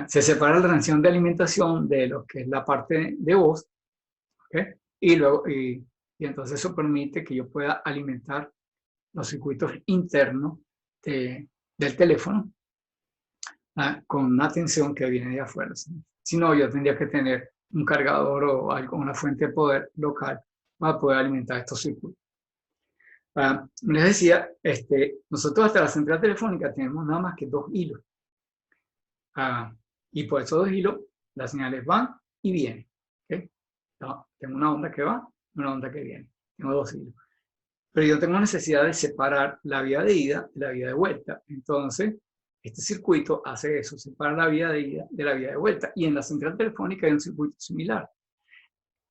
Speaker 1: se separa la tensión de alimentación de lo que es la parte de voz, ¿okay? Y entonces eso permite que yo pueda alimentar los circuitos internos del teléfono con una tensión que viene de afuera. Si no, yo tendría que tener un cargador o una fuente de poder local para poder alimentar estos circuitos. Les decía, nosotros hasta la central telefónica tenemos nada más que 2 hilos. Y por esos 2 hilos, las señales van y vienen. ¿Okay? No, tengo una onda que va, una onda que viene. Tengo 2 hilos. Pero yo tengo necesidad de separar la vía de ida de la vía de vuelta. Entonces, este circuito hace eso, separa la vía de ida de la vía de vuelta. Y en la central telefónica hay un circuito similar.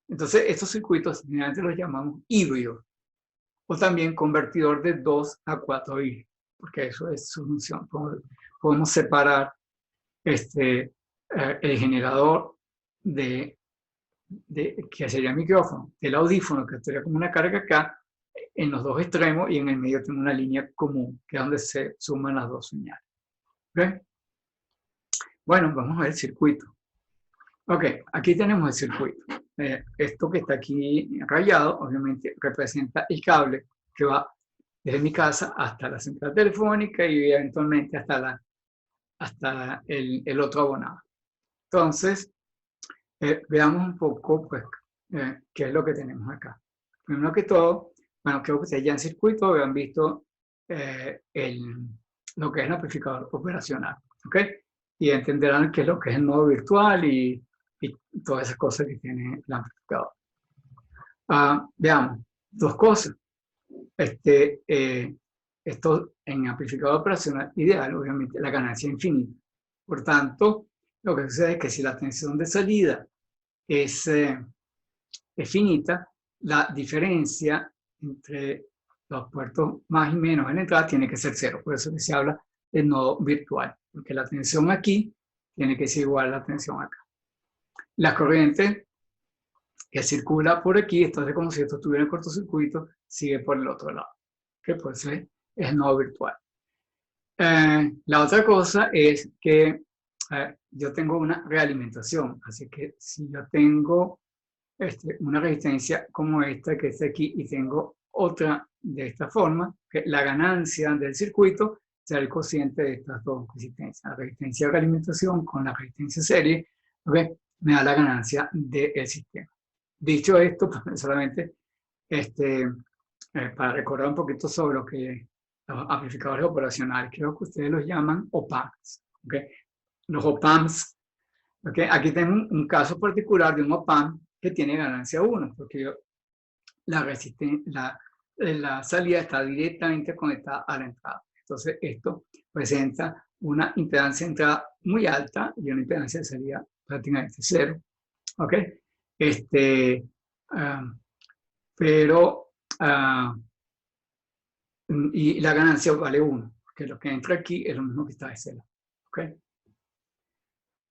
Speaker 1: Entonces, estos circuitos generalmente los llamamos híbridos. O también convertidor de 2 a 4 hilos, porque eso es su función. Podemos separar el generador que sería el micrófono, del audífono, que estaría como una carga acá, en los 2 extremos, y en el medio tengo una línea común, que es donde se suman las 2 señales. ¿Okay? Bueno, vamos a ver el circuito. Ok, aquí tenemos el circuito. Esto que está aquí rayado, obviamente, representa el cable que va desde mi casa hasta la central telefónica y eventualmente hasta el otro abonado. Entonces, veamos un poco, pues, qué es lo que tenemos acá. Primero que todo, bueno, creo que ustedes ya en circuito habían visto lo que es el amplificador operacional, ¿ok? Y entenderán qué es lo que es el nodo virtual y todas esas cosas que tiene el amplificador. Veamos, 2 cosas. Esto en amplificador operacional ideal, obviamente, la ganancia es infinita. Por tanto, lo que sucede es que si la tensión de salida es finita, la diferencia entre los puertos más y menos en la entrada tiene que ser 0. Por eso que se habla de nodo virtual, porque la tensión aquí tiene que ser igual a la tensión acá. La corriente que circula por aquí, entonces como si esto estuviera en cortocircuito, sigue por el otro lado, que puede ser el nodo virtual. La otra cosa es que yo tengo una realimentación, así que si yo tengo una resistencia como esta que está aquí y tengo otra de esta forma, que la ganancia del circuito será el cociente de estas 2 resistencias, la resistencia de realimentación con la resistencia serie, ¿okay? Me da la ganancia del sistema. Dicho esto, pues, solamente para recordar un poquito sobre lo que los amplificadores operacionales, creo que ustedes los llaman OP-AMPs. ¿Okay? Los OP-AMPs, ¿okay? Aquí tengo un caso particular de un OP-AMP que tiene ganancia 1, porque la salida está directamente conectada a la entrada. Entonces esto presenta una impedancia de entrada muy alta y una impedancia de salida prácticamente cero. ¿Ok? Ah, pero y la ganancia vale 1, porque lo que entra aquí es lo mismo que está de ese lado. ¿Ok?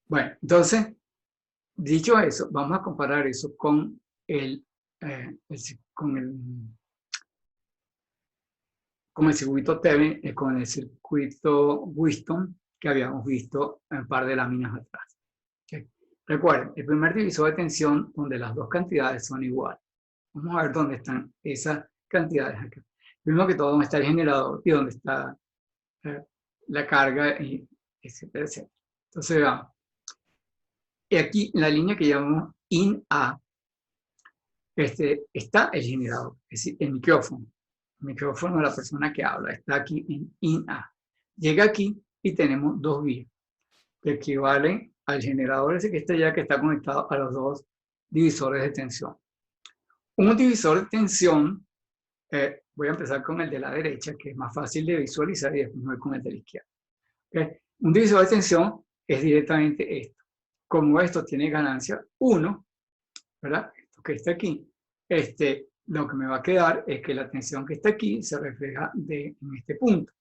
Speaker 1: Bueno, entonces, dicho eso, vamos a comparar eso con con el circuito Thevin y con el circuito Wheatstone que habíamos visto en un par de láminas atrás. ¿Okay? Recuerden, el primer divisor de tensión donde las dos cantidades son iguales. Vamos a ver dónde están esas cantidades acá. Primero que todo, dónde está el generador y dónde está la carga, y etcétera, etcétera. Entonces, veamos. Y aquí, en la línea que llamamos IN A, está el generador, es decir, el micrófono. El micrófono de la persona que habla está aquí en IN A. Llega aquí y tenemos dos vías que equivalen al generador ese que está allá, que está conectado a los dos divisores de tensión. Un divisor de tensión, voy a empezar con el de la derecha, que es más fácil de visualizar, y después voy con el de la izquierda. ¿Okay? Un divisor de tensión es directamente esto. Como esto tiene ganancia 1, ¿verdad? Esto que está aquí, lo que me va a quedar es que la tensión que está aquí se refleja en este punto.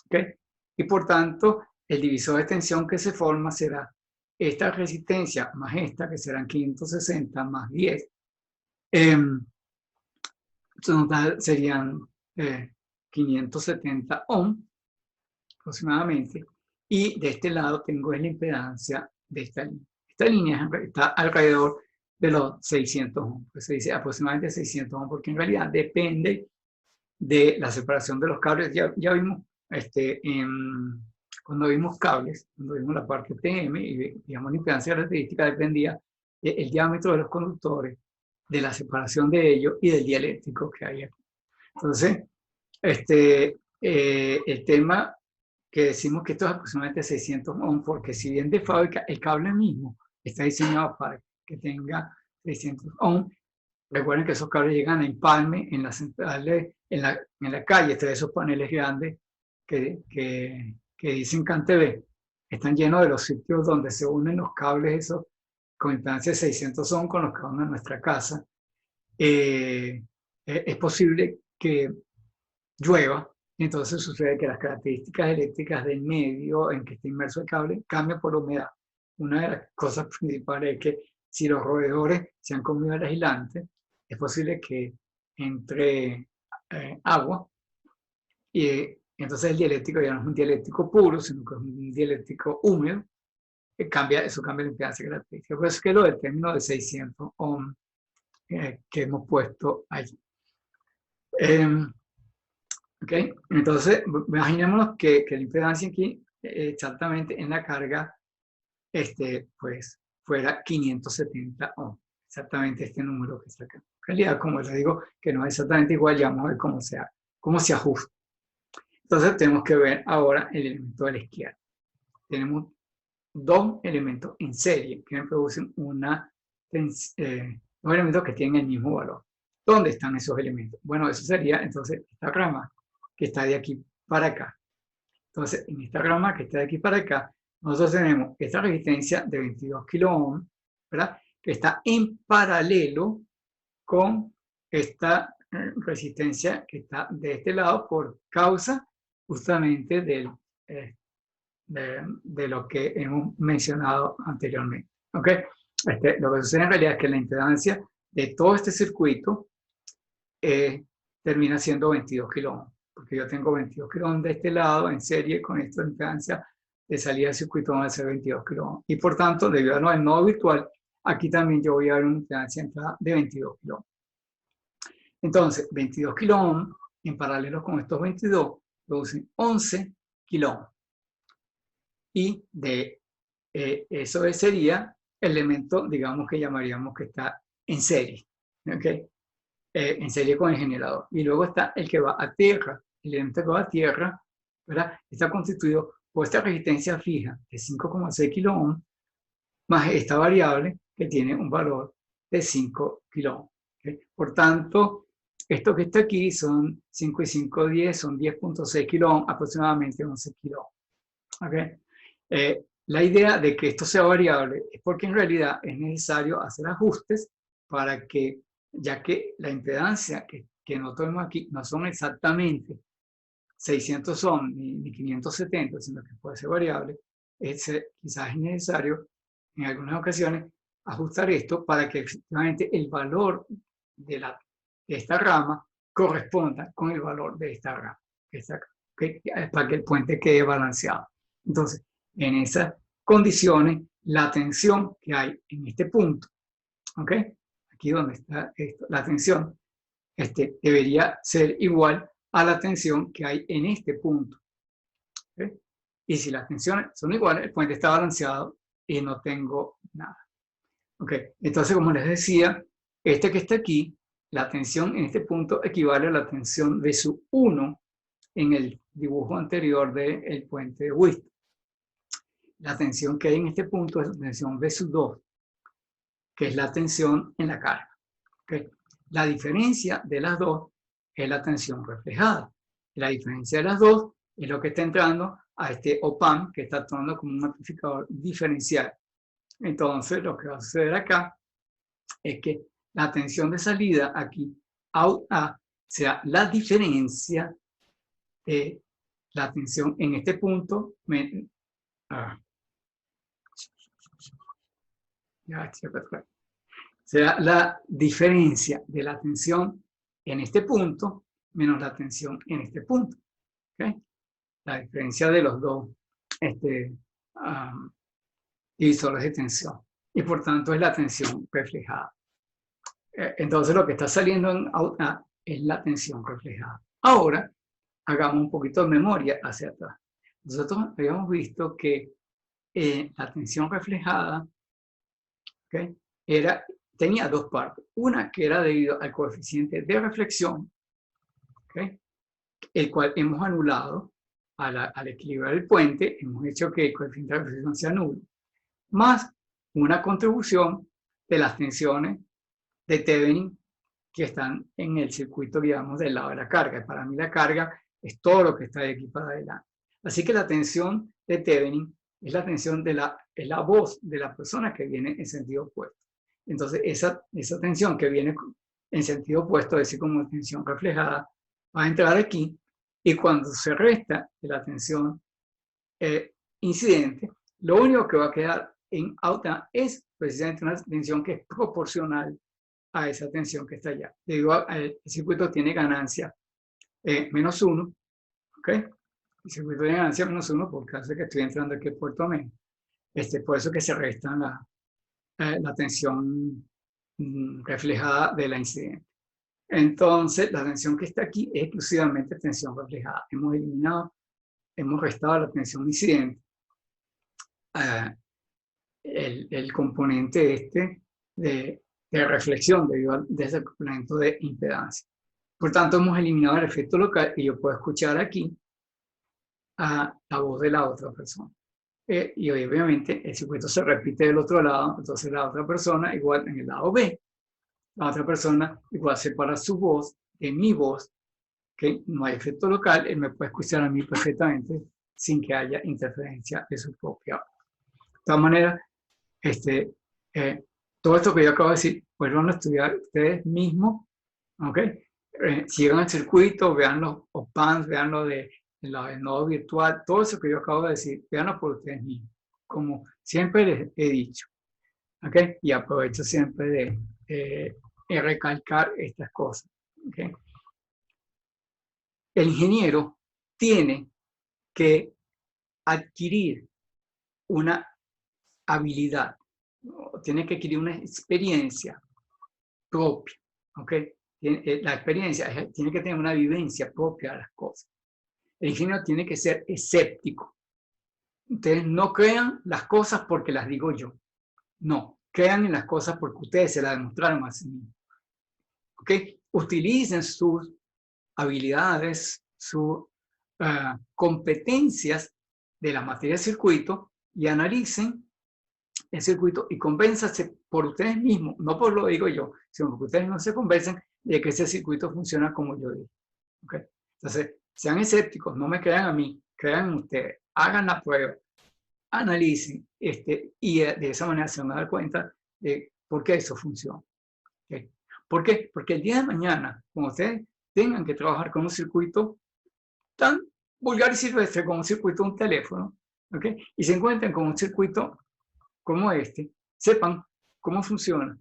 Speaker 1: ¿Okay? Y por tanto, el divisor de tensión que se forma será esta resistencia más esta, que serán 560 más 10. Serían 570 ohm aproximadamente. Y de este lado tengo la impedancia de esta línea. Esta línea está alrededor de los 600 ohm. Pues se dice aproximadamente 600 ohm porque en realidad depende de la separación de los cables. Ya vimos cuando vimos cables, cuando vimos la parte TM, y digamos la impedancia característica dependía del diámetro de los conductores, de la separación de ellos y del dieléctrico que hay aquí. Entonces, el tema que decimos que esto es aproximadamente 600 ohm, porque si bien de fábrica el cable mismo está diseñado para que tenga 600 ohm, recuerden que esos cables llegan a empalme en las centrales, en la calle, de esos paneles grandes que dicen CanTV, están llenos de los sitios donde se unen los cables esos con impedancia de 600 ohm con los que van a nuestra casa. Es posible que llueva, entonces sucede que las características eléctricas del medio en que está inmerso el cable cambian por la humedad. Una de las cosas principales es que si los roedores se han comido el aislante, es posible que entre agua y entonces el dieléctrico ya no es un dieléctrico puro, sino que es un dieléctrico húmedo, eso cambia la impedancia característica. Por eso es que lo del término de 600 ohm que hemos puesto allí. ¿Okay? Entonces, imaginémonos que la impedancia aquí, exactamente en la carga, pues fuera 570 ohm. Exactamente este número que está acá. En realidad, como les digo, que no es exactamente igual, ya vamos a ver cómo se ajusta. Entonces, tenemos que ver ahora el elemento de la izquierda. Tenemos dos elementos en serie que me producen dos elementos que tienen el mismo valor. ¿Dónde están esos elementos? Bueno, eso sería entonces esta rama que está de aquí para acá. Entonces, en esta rama que está de aquí para acá, nosotros tenemos esta resistencia de 22 kilo ohm, ¿verdad? Que está en paralelo con esta resistencia que está de este lado por causa justamente de lo que hemos mencionado anteriormente. ¿Okay? Lo que sucede en realidad es que la impedancia de todo este circuito termina siendo 22 kilo ohm, porque yo tengo 22 kilo ohm de este lado en serie con esta impedancia de salida del circuito van a ser 22 kilo ohm. Y por tanto, debido al nodo virtual, aquí también yo voy a ver una impedancia de entrada de 22 kilo ohm. Entonces, 22 kilo ohm en paralelo con estos 22 producen 11 kilo ohm. Y de eso sería el elemento, digamos, que llamaríamos que está en serie. ¿Okay? En serie con el generador. Y luego está el que va a tierra. El elemento que va a tierra, ¿verdad? Está constituido por esta resistencia fija de 5,6 kilo ohm más esta variable que tiene un valor de 5 kilo ohm. ¿Okay? Por tanto, Esto que está aquí son 5 y 5, 10, son 10.6 kilo, aproximadamente 11 kilo. ¿Okay? La idea de que esto sea variable es porque en realidad es necesario hacer ajustes para que, ya que la impedancia que nosotros vemos aquí no son exactamente 600 ohm ni 570, sino que puede ser variable, quizás es necesario en algunas ocasiones ajustar esto para que efectivamente el valor de esta rama corresponda con el valor de esta rama, para que el puente quede balanceado. Entonces, en esas condiciones, la tensión que hay en este punto, ¿ok? Aquí donde está esto, la tensión, debería ser igual a la tensión que hay en este punto. ¿Okay? Y si las tensiones son iguales, el puente está balanceado y no tengo nada. ¿Okay? Entonces, como les decía, que está aquí, la tensión en este punto equivale a la tensión de su 1 en el dibujo anterior del puente de Wist. La tensión que hay en este punto es la tensión V sub 2, que es la tensión en la carga. ¿Okay? La diferencia de las dos es la tensión reflejada. La diferencia de las dos es lo que está entrando a este op-amp que está actuando como un amplificador diferencial. Entonces, lo que va a suceder acá es que la tensión de salida aquí, out A, sea la diferencia de la tensión en este punto. Será la diferencia de la tensión en este punto menos la tensión en este punto. ¿Okay? La diferencia de los dos divisores de tensión. Y por tanto es la tensión reflejada. Entonces lo que está saliendo en out A es la tensión reflejada. Ahora, hagamos un poquito de memoria hacia atrás. Nosotros habíamos visto que la tensión reflejada, ¿okay?, tenía dos partes. Una que era debido al coeficiente de reflexión, ¿okay?, el cual hemos anulado al equilibrio del puente, hemos hecho que el coeficiente de reflexión sea nulo, más una contribución de las tensiones de Thevenin que están en el circuito, digamos, del lado de la carga. Para mí la carga es todo lo que está de aquí para adelante. Así que la tensión de Thevenin es la tensión de la voz de la persona que viene en sentido opuesto. Entonces, esa tensión que viene en sentido opuesto, es decir, como tensión reflejada, va a entrar aquí, y cuando se resta la tensión incidente, lo único que va a quedar en auta es precisamente una tensión que es proporcional a esa tensión que está allá. Digo, el circuito tiene ganancia menos 1, ¿ok? El circuito tiene ganancia menos 1 porque hace que estoy entrando aquí al puerto menos. Por eso que se resta la tensión reflejada de la incidente. Entonces, la tensión que está aquí es exclusivamente tensión reflejada. Hemos restado la tensión incidente. El componente de reflexión debido a ese complemento de impedancia. Por tanto, hemos eliminado el efecto local y yo puedo escuchar aquí a la voz de la otra persona. Y obviamente el circuito se repite del otro lado, entonces la otra persona igual en el lado B, la otra persona igual separa su voz de mi voz, que no hay efecto local, él me puede escuchar a mí perfectamente sin que haya interferencia de su propia voz. De todas maneras, todo esto que yo acabo de decir, vuelvan a estudiar ustedes mismos, ¿ok? Si llegan al circuito, vean los op-amps, vean lo del nodo virtual, todo eso que yo acabo de decir, veanlo por ustedes mismos, como siempre les he dicho, ¿ok? Y aprovecho siempre de recalcar estas cosas, ¿ok? El ingeniero tiene que adquirir una habilidad, tiene que adquirir una experiencia propia, ¿ok? La experiencia tiene que tener una vivencia propia de las cosas. El ingeniero tiene que ser escéptico. Ustedes no crean las cosas porque las digo yo. No, crean en las cosas porque ustedes se las demostraron a sí mismos. ¿Ok? Utilicen sus habilidades, sus competencias de la materia del circuito y analicen el circuito y convénzanse por ustedes mismos, no por lo digo yo, sino porque ustedes no se convencen de que ese circuito funciona como yo digo. ¿Okay? Entonces, sean escépticos, no me crean a mí, crean ustedes, hagan la prueba, analicen, y de esa manera se van a dar cuenta de por qué eso funciona. ¿Okay? ¿Por qué? Porque el día de mañana, cuando ustedes tengan que trabajar con un circuito tan vulgar y silvestre como un circuito de un teléfono, ¿okay? Y se encuentren con un circuito como este, sepan cómo funciona,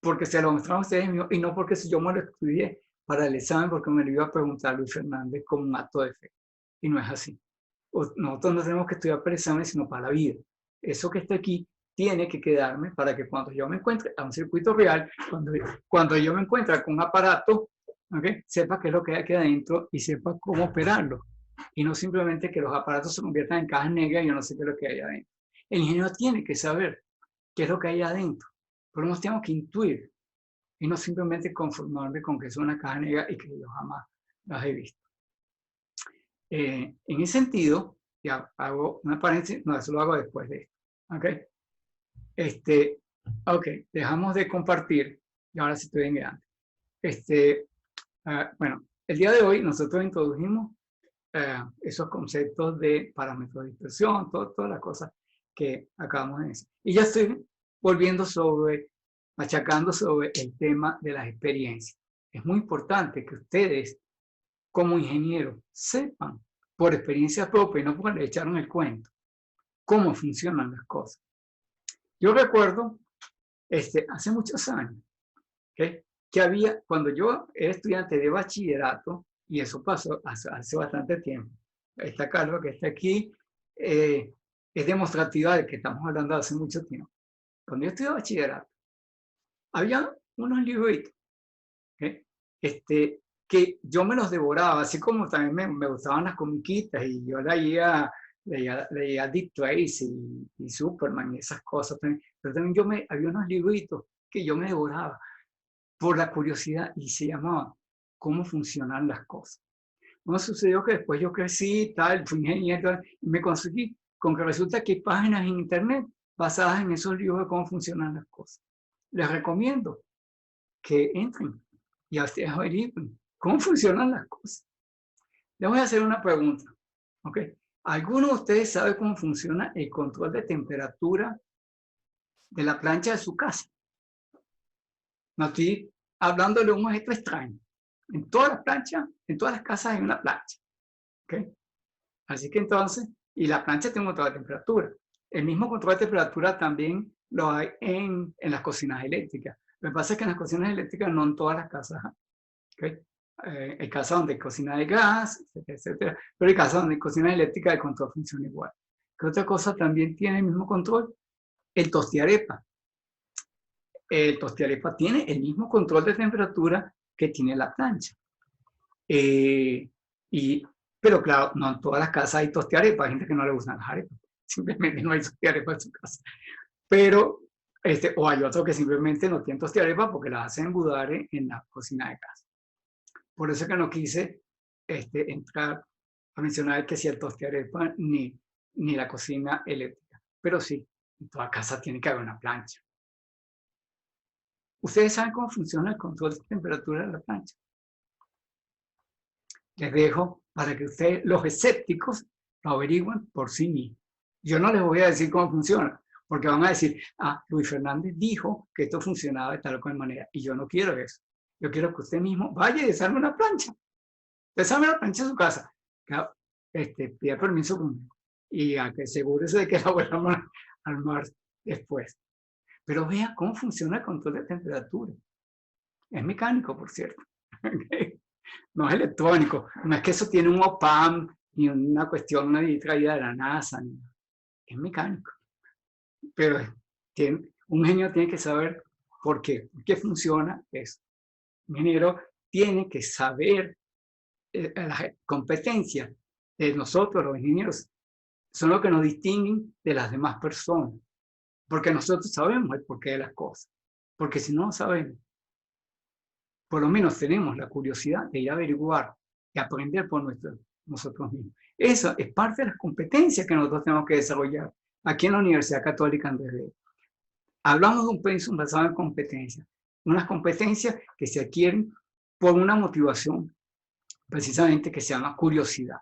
Speaker 1: porque se lo mostraron a ustedes mismos y no porque yo me lo estudié para el examen, porque me lo iba a preguntar Luis Fernández como un acto de fe. Y no es así. Nosotros no tenemos que estudiar para el examen, sino para la vida. Eso que está aquí tiene que quedarme para que cuando yo me encuentre a un circuito real, cuando yo me encuentre con un aparato, ¿okay? Sepa qué es lo que hay aquí adentro y sepa cómo operarlo. Y no simplemente que los aparatos se conviertan en cajas negras y yo no sé qué es lo que hay adentro. El ingeniero tiene que saber qué es lo que hay adentro, pero nos tenemos que intuir y no simplemente conformarme con que es una caja negra y que yo jamás las he visto. En ese sentido, ya hago una paréntesis, no, eso lo hago después de esto. Ok, dejamos de compartir y ahora sí estoy en grande. Bueno, el día de hoy nosotros introdujimos esos conceptos de parámetros de dispersión, todas las cosas que acabamos de decir. Y ya estoy volviendo machacando sobre el tema de las experiencias. Es muy importante que ustedes, como ingenieros, sepan por experiencia propia y no porque le echaron el cuento, cómo funcionan las cosas. Yo recuerdo, hace muchos años, ¿okay? Que había, cuando yo era estudiante de bachillerato, y eso pasó hace bastante tiempo, esta Carlos que está aquí es demostrativa de que estamos hablando de hace mucho tiempo. Cuando yo estudiaba bachillerato, había unos libritos, ¿okay? Que yo me los devoraba, así como también me gustaban las comiquitas y yo leía Dick Tracy y Superman y esas cosas también. Pero también había unos libritos que yo me devoraba por la curiosidad y se llamaban ¿Cómo funcionan las cosas? No sucedió que después yo crecí, tal, fui ingeniero y me conseguí con que resulta que hay páginas en internet basadas en esos libros de cómo funcionan las cosas. Les recomiendo que entren y ustedes averigüen cómo funcionan las cosas. Les voy a hacer una pregunta. ¿Ok? ¿Alguno de ustedes sabe cómo funciona el control de temperatura de la plancha de su casa? No estoy hablando de un objeto extraño. En todas las planchas, en todas las casas hay una plancha. ¿Ok? Así que entonces, y la plancha tiene un control de temperatura. El mismo control de temperatura también lo hay en las cocinas eléctricas. Lo que pasa es que en las cocinas eléctricas no en todas las casas hay. ¿Okay? Hay casas donde hay cocina de gas, etcétera, etcétera. Pero hay casas donde hay cocina eléctrica, el control funciona igual. ¿Qué otra cosa también tiene el mismo control? El tostiarepa. El tostiarepa tiene el mismo control de temperatura que tiene la plancha. Pero claro, no en todas las casas hay tostiarepa, hay gente que no le gustan las arepas. Simplemente no hay tostiarepa en su casa. Pero, o hay otros que simplemente no tienen tostiarepa porque las hacen embudar en la cocina de casa. Por eso que no quise entrar a mencionar que si el tostiarepa ni la cocina eléctrica. Pero sí, en toda casa tiene que haber una plancha. ¿Ustedes saben cómo funciona el control de temperatura de la plancha? Les dejo para que ustedes, los escépticos, lo averigüen por sí mismos. Yo no les voy a decir cómo funciona, porque van a decir, Luis Fernández dijo que esto funcionaba de tal o cual manera, y yo no quiero eso. Yo quiero que usted mismo vaya y desarme una plancha. Desarme la plancha en su casa. Pida permiso conmigo. Y a que asegúrese de que la vuelvamos a armar después. Pero vea cómo funciona el control de temperatura. Es mecánico, por cierto. ¿Okay? No es electrónico. No es que eso tiene un OPAM ni una cuestión traída de la NASA. Es mecánico. Pero un ingeniero tiene que saber por qué funciona eso. Un ingeniero tiene que saber las competencias de nosotros, los ingenieros, son lo que nos distinguen de las demás personas. Porque nosotros sabemos el porqué de las cosas. Porque si no sabemos, por lo menos tenemos la curiosidad de ir a averiguar y aprender por nosotros mismos. Eso es parte de las competencias que nosotros tenemos que desarrollar aquí en la Universidad Católica Andrés Bello. Hablamos de un pensum basado en competencias. Unas competencias que se adquieren por una motivación precisamente que se llama curiosidad.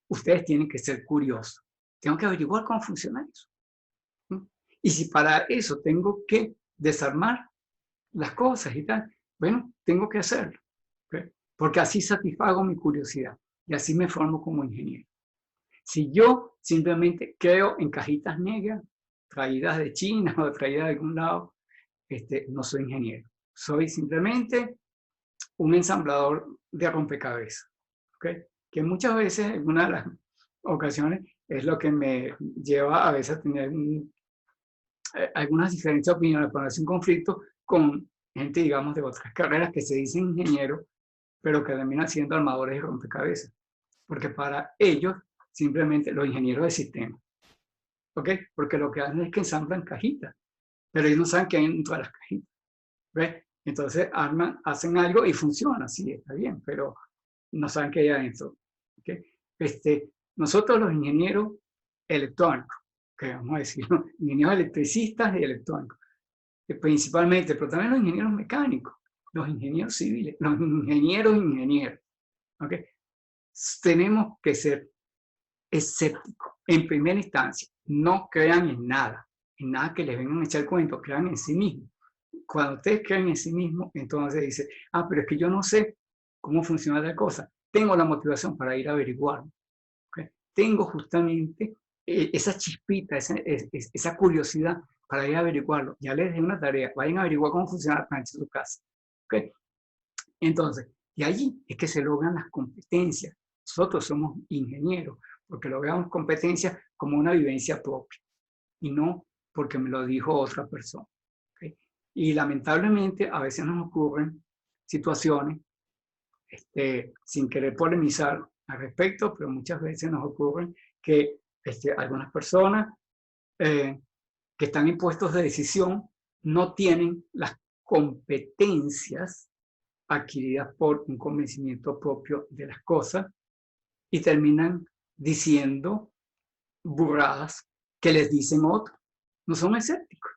Speaker 1: Ustedes tienen que ser curiosos. Tengo que averiguar cómo funciona eso. Y si para eso tengo que desarmar las cosas y tal, bueno, tengo que hacerlo. ¿Okay? Porque así satisfago mi curiosidad y así me formo como ingeniero. Si yo simplemente creo en cajitas negras, traídas de China o traídas de algún lado, no soy ingeniero. Soy simplemente un ensamblador de rompecabezas. ¿Okay? Que muchas veces, en una de las ocasiones, es lo que me lleva a veces a tener algunas diferentes opiniones, ponerse un conflicto con gente, digamos, de otras carreras que se dicen ingenieros, pero que terminan siendo armadores de rompecabezas. Porque para ellos, simplemente los ingenieros de sistema. ¿Ok? Porque lo que hacen es que ensamblan cajitas, pero ellos no saben qué hay dentro de las cajitas. ¿Ves? Entonces hacen algo y funciona, sí, está bien, pero no saben qué hay adentro. ¿Okay? Nosotros los ingenieros electrónicos, que vamos a decir, ingenieros electricistas y electrónicos, principalmente, pero también los ingenieros mecánicos, los ingenieros civiles, los ingenieros, ¿okay? Tenemos que ser escépticos en primera instancia, no crean en nada que les vengan a echar cuento, crean en sí mismos. Cuando ustedes creen en sí mismos, entonces dice, pero es que yo no sé cómo funciona la cosa, tengo la motivación para ir a averiguarlo. ¿Okay? Tengo justamente esa chispita, esa curiosidad para ir a averiguarlo. Ya les dejé una tarea, vayan a averiguar cómo funciona la plancha de su casa. ¿Okay? Entonces, y allí es que se logran las competencias. Nosotros somos ingenieros, porque logramos competencias como una vivencia propia, y no porque me lo dijo otra persona. ¿Okay? Y lamentablemente a veces nos ocurren situaciones, sin querer polemizar al respecto, pero muchas veces nos ocurren que algunas personas que están en puestos de decisión no tienen las competencias adquiridas por un convencimiento propio de las cosas y terminan diciendo burradas que les dicen otros. No son escépticos.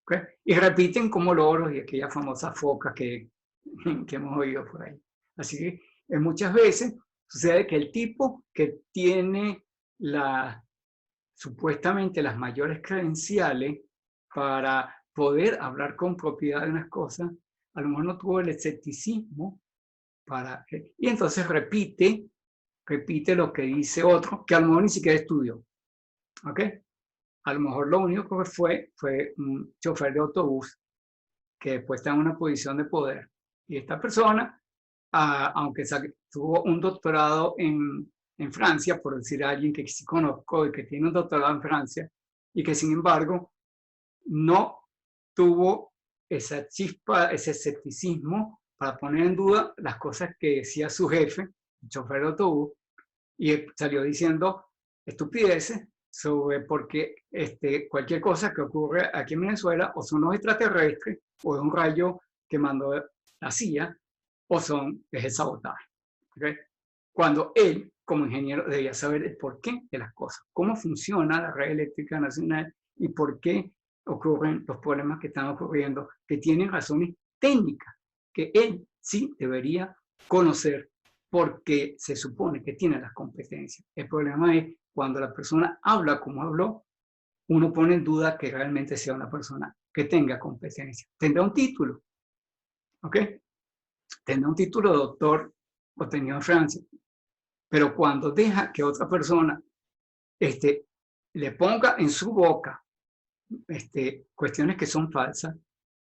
Speaker 1: ¿Okay? Y repiten como loros y aquella famosa foca que hemos oído por ahí. Así que muchas veces sucede que el tipo que tiene supuestamente las mayores credenciales para poder hablar con propiedad de unas cosas, a lo mejor no tuvo el escepticismo y entonces repite lo que dice otro, que a lo mejor ni siquiera estudió. ¿Ok? A lo mejor lo único que fue un chofer de autobús que después está en una posición de poder. Y esta persona, aunque tuvo un doctorado en Francia, por decir a alguien que sí conozco y que tiene un doctorado en Francia, y que sin embargo no tuvo esa chispa, ese escepticismo para poner en duda las cosas que decía su jefe, el chofer de autobús, y salió diciendo estupideces sobre por qué cualquier cosa que ocurre aquí en Venezuela o son los extraterrestres, o es un rayo que mandó la CIA, o es el sabotaje. ¿Okay? Cuando él, como ingeniero, debía saber el porqué de las cosas, cómo funciona la red eléctrica nacional y por qué ocurren los problemas que están ocurriendo, que tienen razones técnicas, que él sí debería conocer porque se supone que tiene las competencias. El problema es cuando la persona habla como habló, uno pone en duda que realmente sea una persona que tenga competencia. Tendrá un título, ¿ok? Tendrá un título de doctor obtenido en Francia, pero cuando deja que otra persona le ponga en su boca cuestiones que son falsas,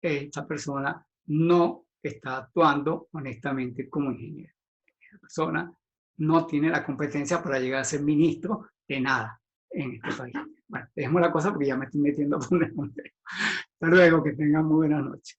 Speaker 1: esta persona no está actuando honestamente como ingeniero. Esta persona no tiene la competencia para llegar a ser ministro de nada en este país. Bueno, dejemos la cosa porque ya me estoy metiendo a poner un tema. Hasta luego, que tengan muy buenas noches.